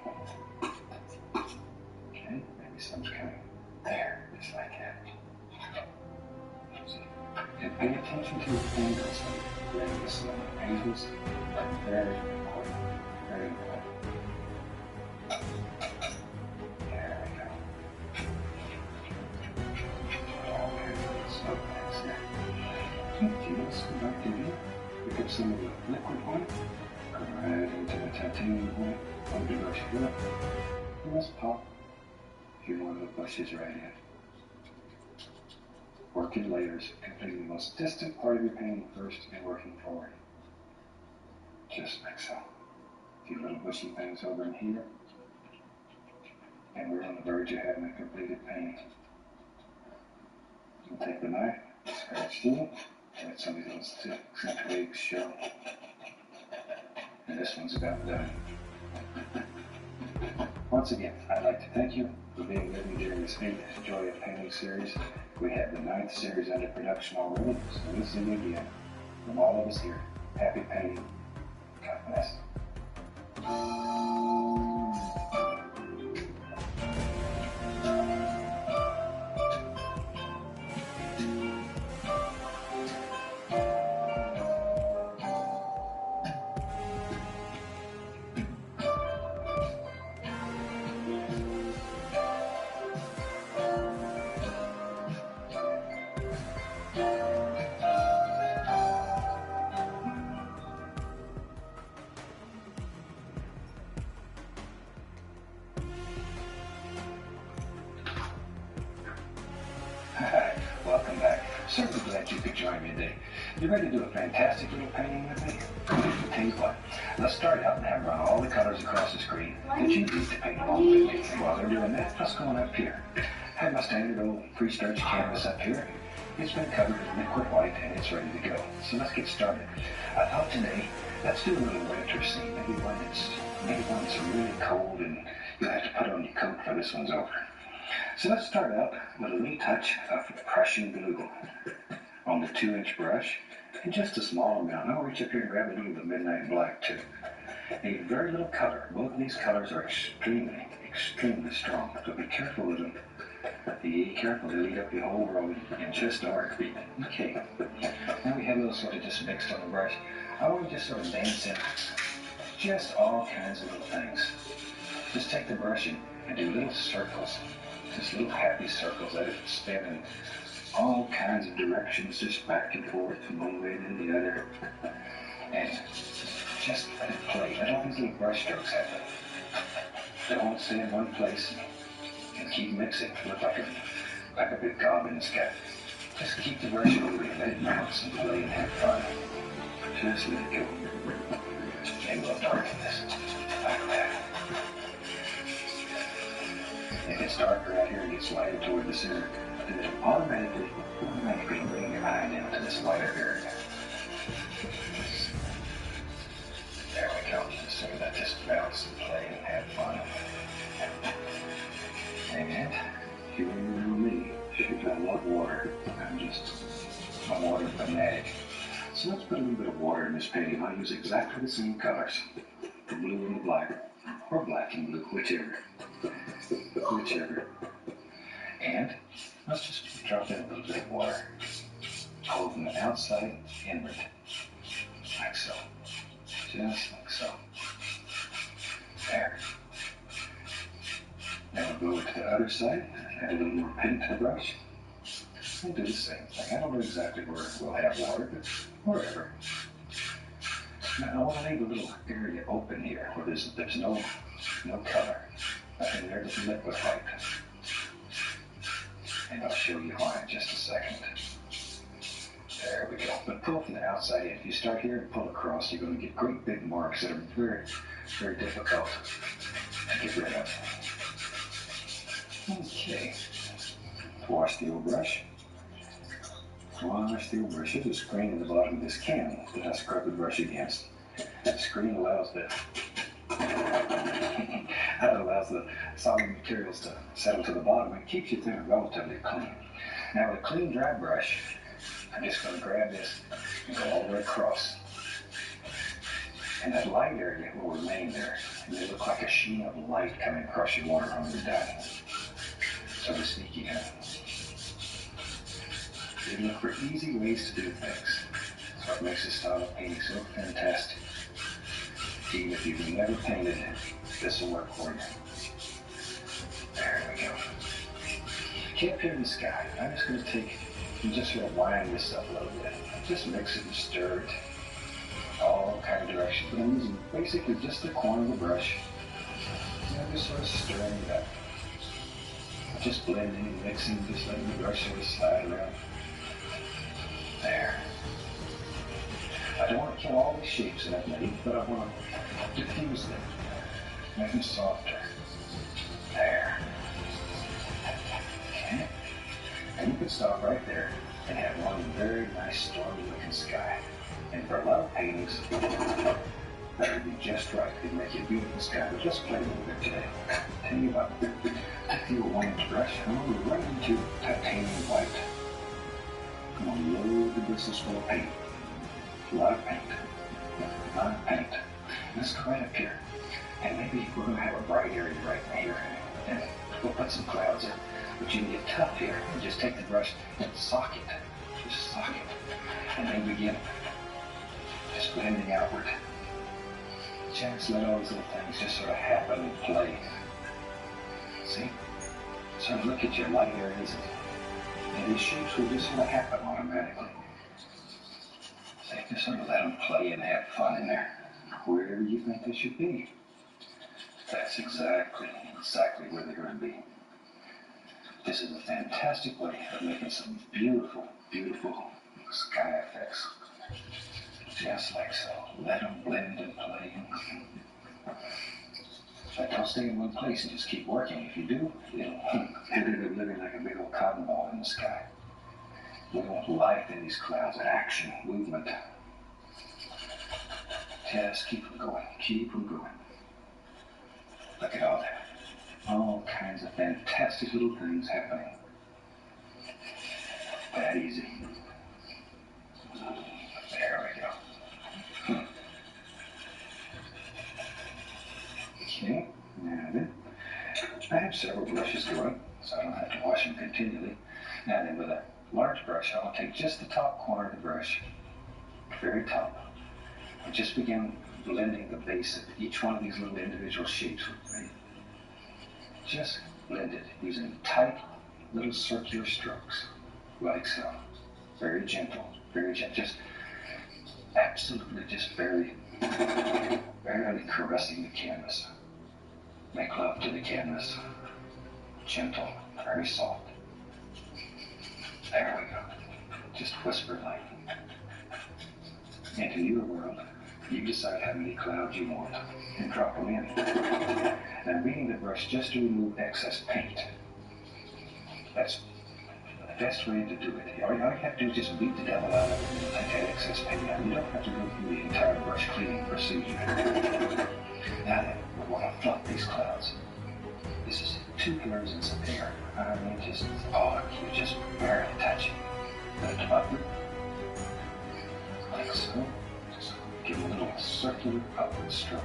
Okay, maybe some's coming there, just like that. And pay attention to the angles when you're laying this on. Angles are very important. Very important. There we go. All there. So that's it. Okay, let's go back to here. Pick up some of the liquid white. Go right into the titanium white. I'll do brush it up. And let's pop a few more little bushes right in. Work in layers, completing the most distant part of your painting first and working forward. Just like so. A few little bushy things over in here. And we're on the verge of having a completed painting. We'll take the knife, scratch through it, let some of these little twigs show. And this one's about done. Once again, I'd like to thank you for being with me during this 8th Joy of Painting series. We have the 9th series under production already, so we'll see you again. From all of us here, happy painting. God bless. welcome back. Certainly glad you could join me today. You ready to do a fantastic little painting with me? Tell you what, let's start out and have run all the colors across the screen that you need to paint along with me. And while they're doing that, let's go on up here. I have my standard old pre-starch canvas up here. It's been covered in liquid white and it's ready to go. So let's get started. I thought today, let's do a little winter scene. Maybe one that's really cold and you'll have to put on your coat for this one's over. So let's start out with a little touch of Prussian blue on the 2-inch brush and just a small amount. I'll reach up here and grab a little of the midnight black too. A very little color. Both of these colors are extremely, extremely strong. So be careful with them. Be careful, they'll eat up your whole road in just a heartbeat. Okay. Now we have a little sort of just mixed on the brush. I want to just sort of dance in just all kinds of little things. Just take the brush and do little circles. Just little happy circles. Let it spin in all kinds of directions, just back and forth from one way to the other. And just let it play. Let all these little brush strokes happen. Don't stay in one place and keep mixing. Look like a big gob in the sky. Just keep the brush moving. Let it bounce and play and have fun. Just let it go. And we'll darken this. Like that. If it's darker out here, it gets lighter toward the center. And then automatically bring your eye down to this lighter area. There we go. So that just bounce and play and have fun. And you remember me. I love water. I'm a water fanatic. So let's put a little bit of water in this painting. I'll use exactly the same colors. The blue and the black. Or black and blue, whichever. And let's just drop in a little bit of water. Hold from the outside inward. Like so. Just like so. There. Now we'll go to the other side. Add a little more paint to the brush. And do the same thing. I don't know exactly where we'll have water, but wherever. Now I want to leave a little area open here where there's no color. Nothing there but liquid white. And I'll show you why in just a second. There we go. But pull from the outside in. If you start here and pull across, you're going to get great big marks that are very, very difficult to get rid of. Okay. Wash the old brush. Wash the old brush. There's a screen in the bottom of this can that I scrub the brush against. That screen allows the solid materials to settle to the bottom and keeps your thing relatively clean. Now with a clean dry brush, I'm just going to grab this and go all the way across. And that light area will remain there. And it'll look like a sheen of light coming across your water when you're done. So to speak, you know. You look for easy ways to do things. That's what makes this style of painting so fantastic. Even if you've never painted, this will work for you. There we go. Keep here in the sky. I'm just going to take and just sort of wind this up a little bit. Just mix it and stir it. All kind of directions. But I'm using basically just the corner of the brush. And I'm just sort of stirring it up. Just blending and mixing, just letting the brush sort of slide around. There. I don't want to kill all the shapes that I've made, but I want to diffuse them. Make them softer. There. Okay. And you can stop right there and have one very nice stormy looking sky. And for a lot of paintings, that would be just right. It'd make a beautiful sky, but just play a little bit today. Tell you what, take the 1-inch brush, I'm going to go right into titanium white. I'm going to load the bristles full of paint. A lot of paint. A lot of paint. Let's go right up here. And maybe we're going to have a bright area right here. And we'll put some clouds in. But you can get tough here and just take the brush and sock it. Just sock it. And then begin just blending outward. Just let all these little things just sort of happen and play. See? Sort of look at your light areas and these shapes will just sort of happen automatically. So just sort of let them play and have fun in there, wherever you think they should be. That's exactly where they're going to be. This is a fantastic way of making some beautiful, beautiful sky effects. Just like so. Let them blend and play. But don't stay in one place and just keep working. If you do, it'll end up living like a big old cotton ball in the sky. We want life in these clouds, action, movement. Just keep them going. Keep them going. Look at all that. All kinds of fantastic little things happening. That easy. There we go. Okay, now then, I have several brushes going, so I don't have to wash them continually. Now then, with a large brush, I will take just the top corner of the brush, very top, and just begin blending the base of each one of these little individual shapes with me. Just blend it using tight little circular strokes, like so. Very gentle, just absolutely just barely caressing the canvas. Make love to the canvas. Gentle, very soft. There we go. Just whisper like. Into your world, you decide how many clouds you want and drop them in. Now reading the brush just to remove excess paint. That's the best way to do it. All you have to do is just beat the devil out of it and take that excess paint out. You don't have to go through the entire brush cleaning procedure. Now then, we want to fluff these clouds. This is 2 birds and some air. I mean, just, you're just barely touching. Lift them up, like so. Just give them a little circular upward stroke.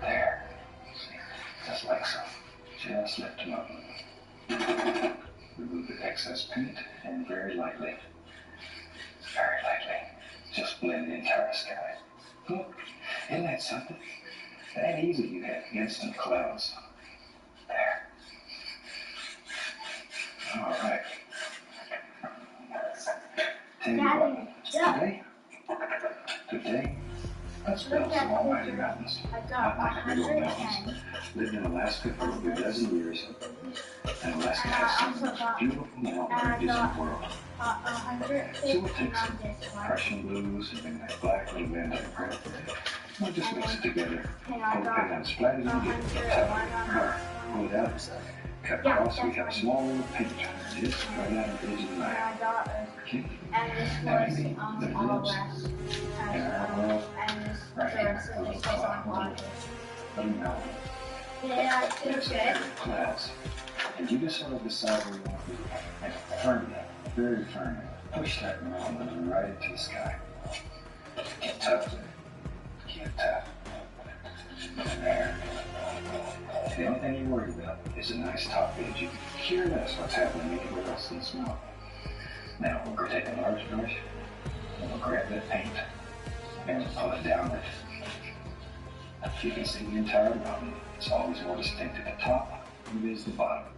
There. See, just like so. Just lift them up. Remove the excess paint and very lightly, just blend the entire sky. Look, isn't that something? That easy, you have instant clouds. There. All right. Tell you what, today, let's build some almighty mountains. Not like big old mountains. Lived in Alaska for over a dozen years, and Alaska has some of the most beautiful mountain ranges in the world. So we'll take some Prussian blues and then that black little Van Dyke grit. We'll just mix it together, pull the paint and splat it and get it. Pull it out, cut across, we have a small little paint, just right out of the edge of the knife. Okay? Now you need the ribs and our world right here, a little cloud, a little mountain. There's some very clouds. And you just sort of decide where you want to be. And firmly, very firmly, push that mountain right into the sky. Get tough. Get tough. There. The only thing you're worried about is a nice top edge. You can care less what's happening anywhere else in this mountain. Now we'll go take a large brush and we'll grab that paint and we'll pull it down with it. You can see the entire mountain. It's always more distinct at the top than it is the bottom.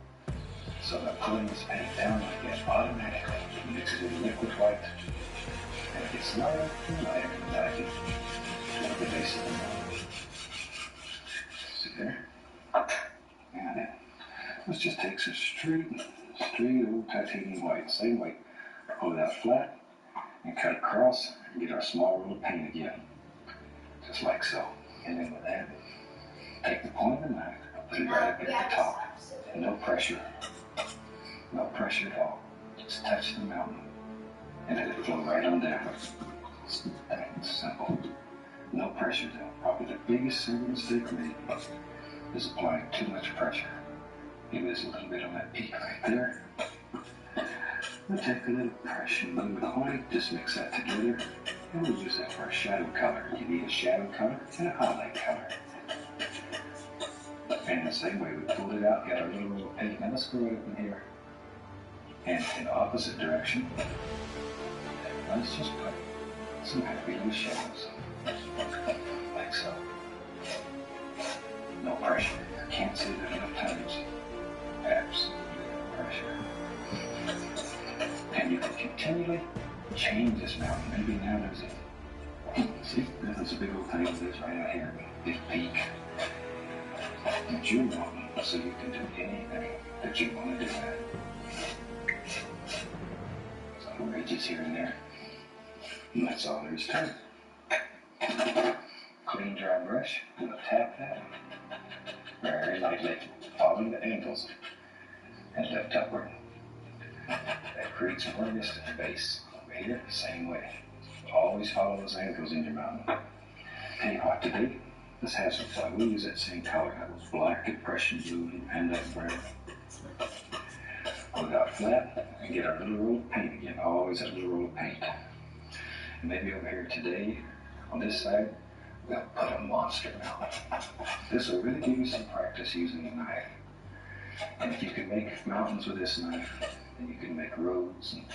So by pulling this paint down like that, automatically it mixes with liquid white and it gets lighter and lighter until I get to the base of the mountain. See there? Now then, let's just take some straight old titanium white, same way. Pull it out flat and cut across and get our small roll of paint again. Just like so. And then with that, take the point of the knife, put it right up here at the top. No pressure. No pressure at all. Just touch the mountain and let it flow right on down. It's simple. No pressure though. Probably the biggest single mistake made is applying too much pressure. Maybe there's a little bit on that peak right there. We'll take a little Prussian blue and white, just mix that together, and we'll use that for a shadow color. You need a shadow color and a highlight color. And the same way we pulled it out, got our little roll of paint. Now let's go right up in here. And in the opposite direction, let's just put some happy little shadows. Like so. No pressure. I can't say that enough times. Absolutely no pressure. And you can continually change this mountain. Maybe now there's a, see, there's a big old thing that is right out here. Big peak. And your mountain so you can do anything that you want to do. Some ridges here and there. And that's all there is to it. Clean, dry brush. We'll tap that very lightly, following the angles, and lift upward. That creates more distance. Base over here, same way. Always follow those angles in your mountain. Tell you what to do. Let's have some fun. We'll use that same color. That was black and Prussian blue and that brown. Hold it out flat and get our little roll of paint again. Always that little roll of paint. And maybe over here today, on this side, we'll put a monster mountain. This will really give you some practice using a knife. And if you can make mountains with this knife, then you can make roads and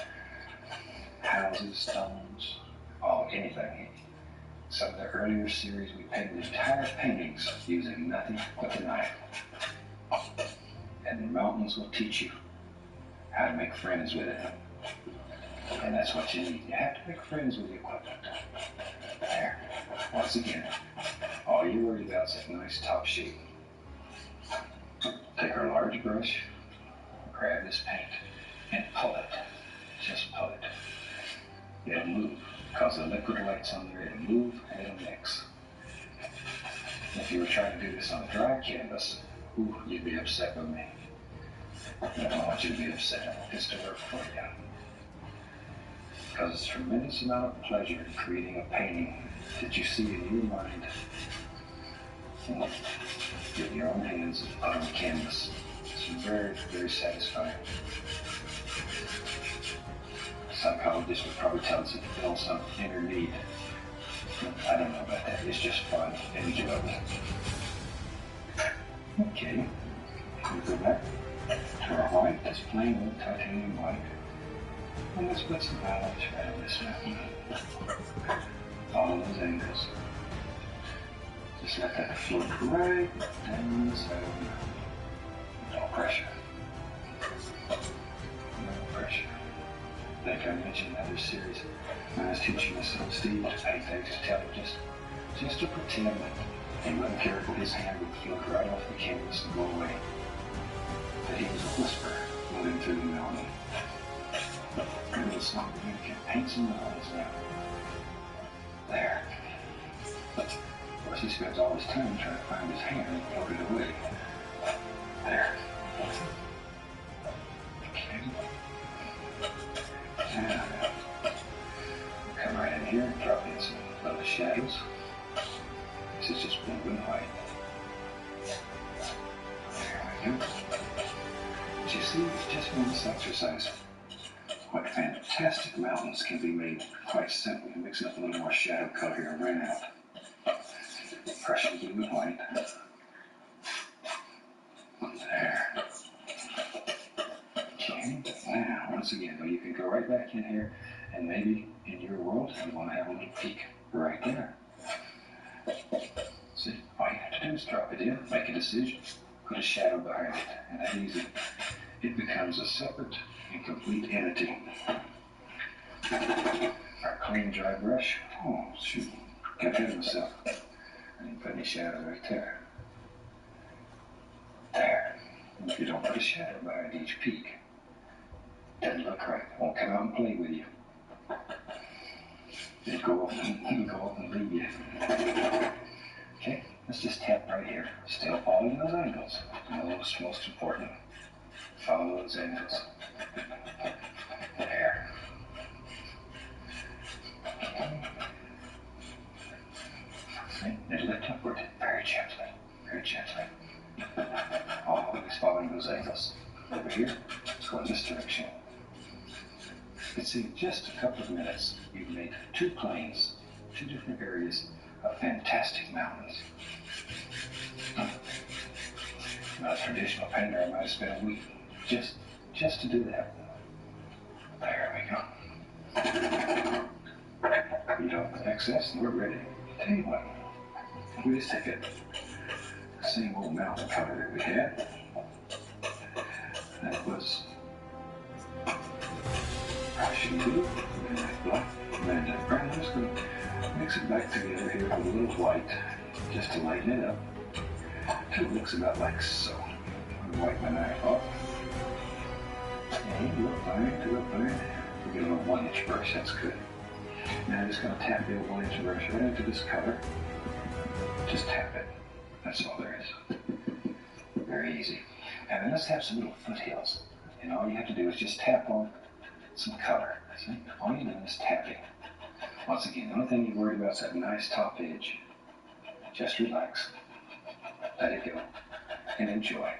houses, stones, anything. Some of the earlier series, we painted entire paintings using nothing but the knife. And the mountains will teach you how to make friends with it. And that's what you need. You have to make friends with the equipment. There. Once again, all you're worried about is that nice top shape. Take our large brush, grab this paint, and pull it. Just pull it. It'll move, because the liquid light's on there. It'll move and it'll mix. If you were trying to do this on a dry canvas, you'd be upset with me. I don't want you to be upset. I want this to work for you. Because it's a tremendous amount of pleasure in creating a painting that you see in your mind. With your own hands and put on canvas. It's very, very satisfying. Psychologists would probably tell us it fills some inner need. I don't know about that. It's just fun and enjoyable. Okay. We'll go back to our white. That's plain old titanium white. And let's put some highlights right on this mountain. All those angles. Just let that float right down the side of the mountain. No pressure. No pressure. I think I mentioned in another series when I was teaching my son Steve to paint things, to tell him just to pretend that he wasn't careful, his hand would float right off the canvas and go away. That he was a whisper moving through the mountain. And it's not you can paint some mountains now. There. Of course, he spends all his time trying to find his hand and float it away. There. Okay. Now, come right in here and drop in some little shadows. This is just blue and white. There we go. But you see, just from this exercise, what fantastic mountains can be made quite simply, mixing up a little more shadow color here and right out. Prussian blue and white. There. Okay. Now, once again, though, you can go right back in here, and maybe in your world, you want to have a little peek right there. See, all you have to do is drop it in, make a decision, put a shadow behind it, and that easy. It becomes a separate and complete entity. Our clean, dry brush. Oh, shoot. Got ahead of myself. I didn't put any shadow right there. There. If you don't put a shadow behind each peak, it doesn't look right. It won't come out and play with you. It'll go off and leave you. Okay, let's just tap right here. Still following those angles. Most important. Follow those angles. There. Okay. See, they lift upward very gently. Very gently. Always following those angles. Over here, let's go in this direction. You can see in just a couple of minutes, you've made two plains, two different areas of fantastic mountains. Now, a traditional painter, I might have spent a week just to do that. There we go. You don't have excess, and we're ready. Tell you what, we just take it. Same old mountain color that we had. That was Prussian blue, and that black, and that brown. I'm just going to mix it back together here with a little white, just to lighten it up, till it looks about like so. wipe my knife off. And look fine, look fine. We'll get a little 1-inch brush, that's good. Now I'm just going to tap the old 1-inch brush right into this color. Just tap it. That's all there is. Very easy. And then let's have some little foothills. And all you have to do is just tap on some color. See? All you're doing is tapping. Once again, the only thing you're worried about is that nice top edge. Just relax. Let it go. And enjoy.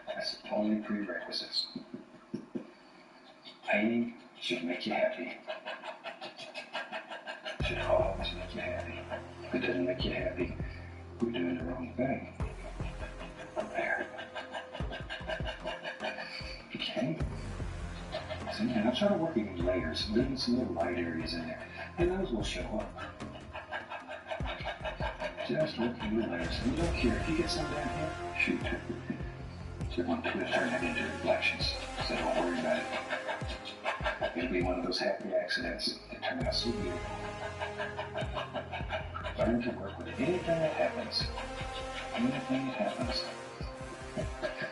That's the only prerequisites. Painting should make you happy. Should always make you happy. If it doesn't make you happy, we're doing the wrong thing. There. Okay. So now try to work in layers, leaving some little light areas in there. And those will show up. Just work in the layers. And don't care if you get some down here, shoot. So we're going to turn that into reflections. So don't worry about it. It'll be one of those happy accidents that turn out so beautiful. Learn to work with anything that happens. Anything that happens.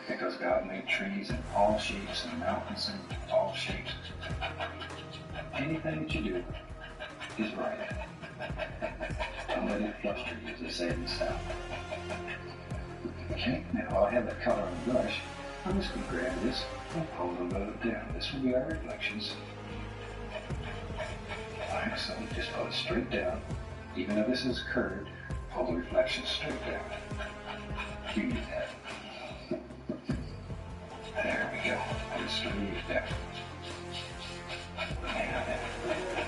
Because God made trees in all shapes and mountains in all shapes. Anything that you do is right. Don't let it fluster you, as they say in the South. Okay, now while I have that color on the brush, I'm just going to grab this and pull it a little down. This will be our reflections. Alright, so just pull it straight down. Even though this is curved, pull the reflection straight down. You need that. There we go. Pull it straight down.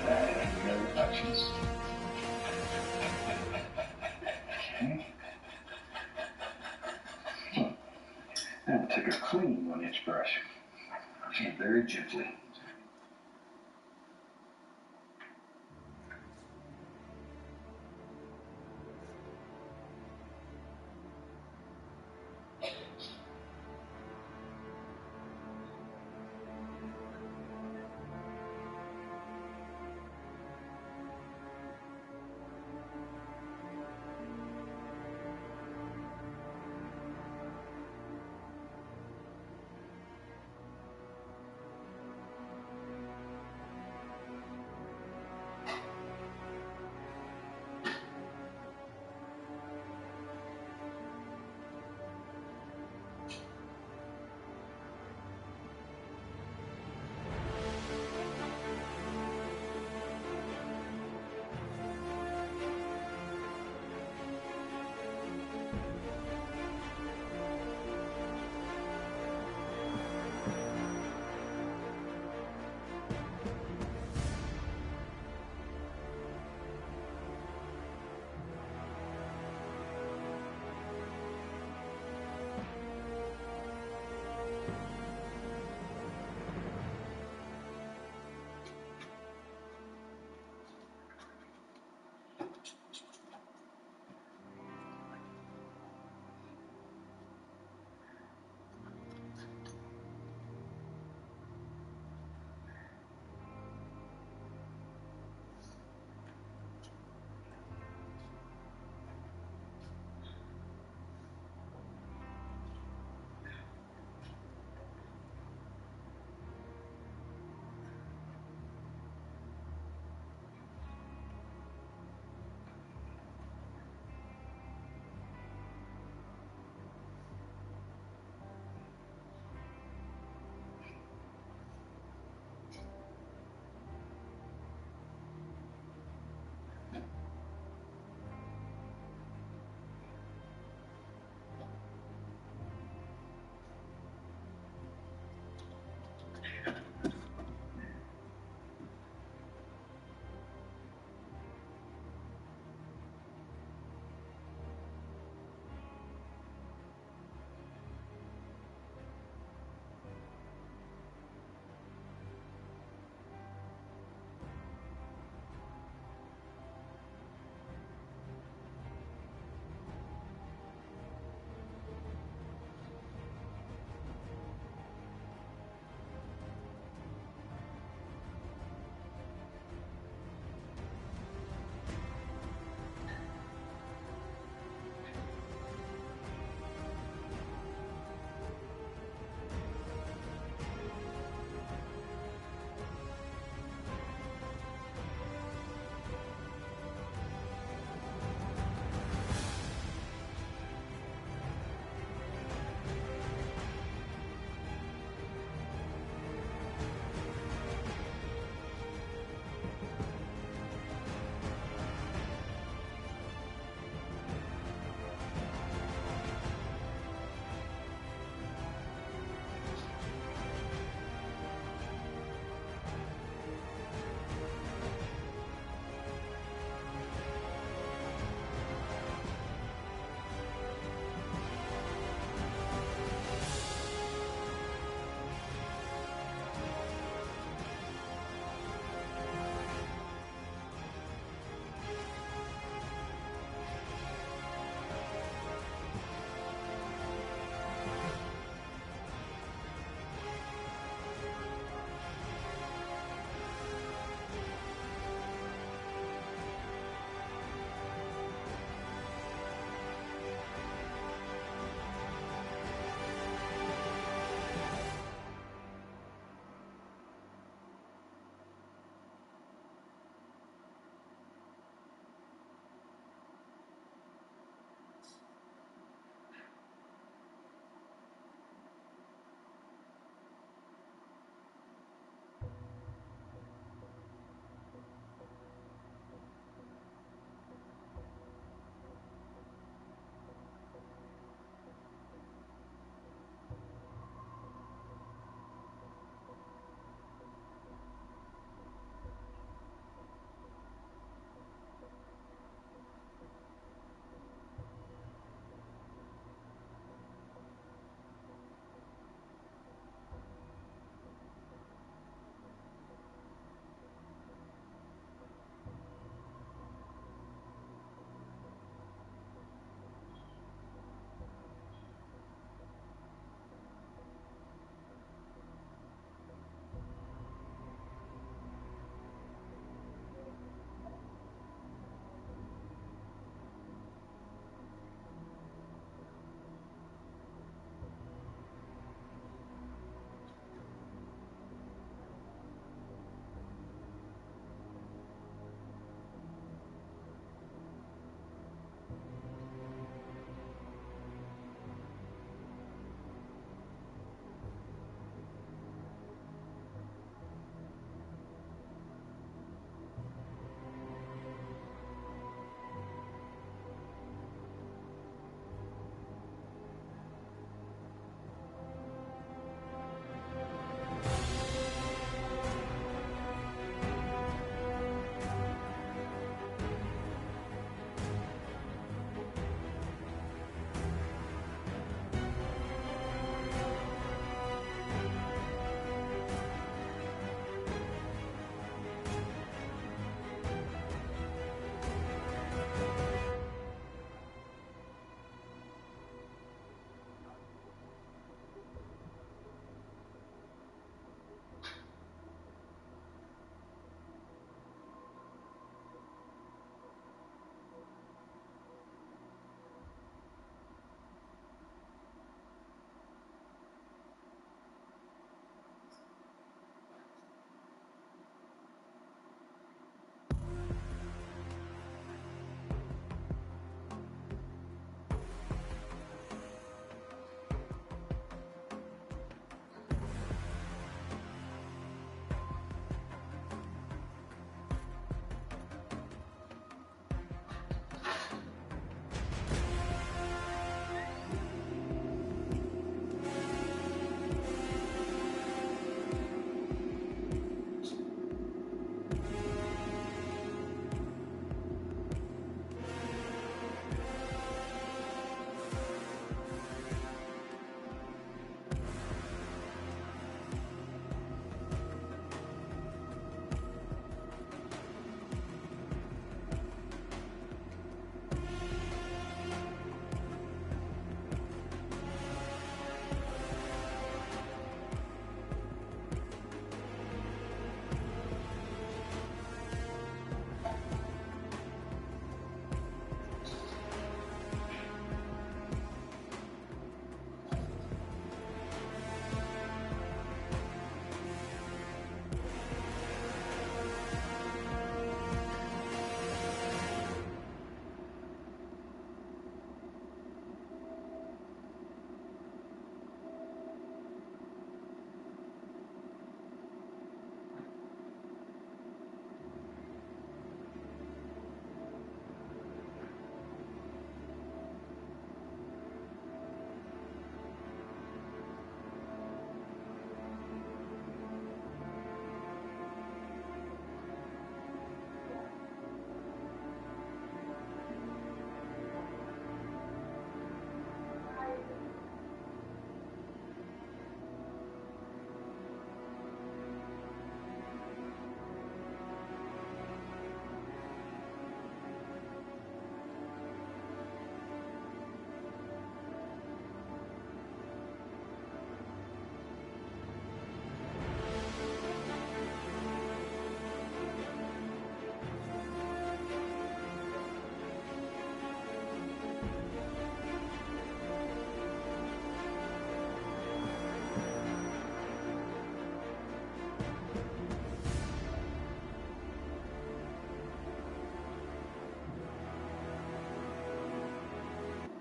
There we go, reflections. Okay. Now we'll take a clean 1-inch brush and very gently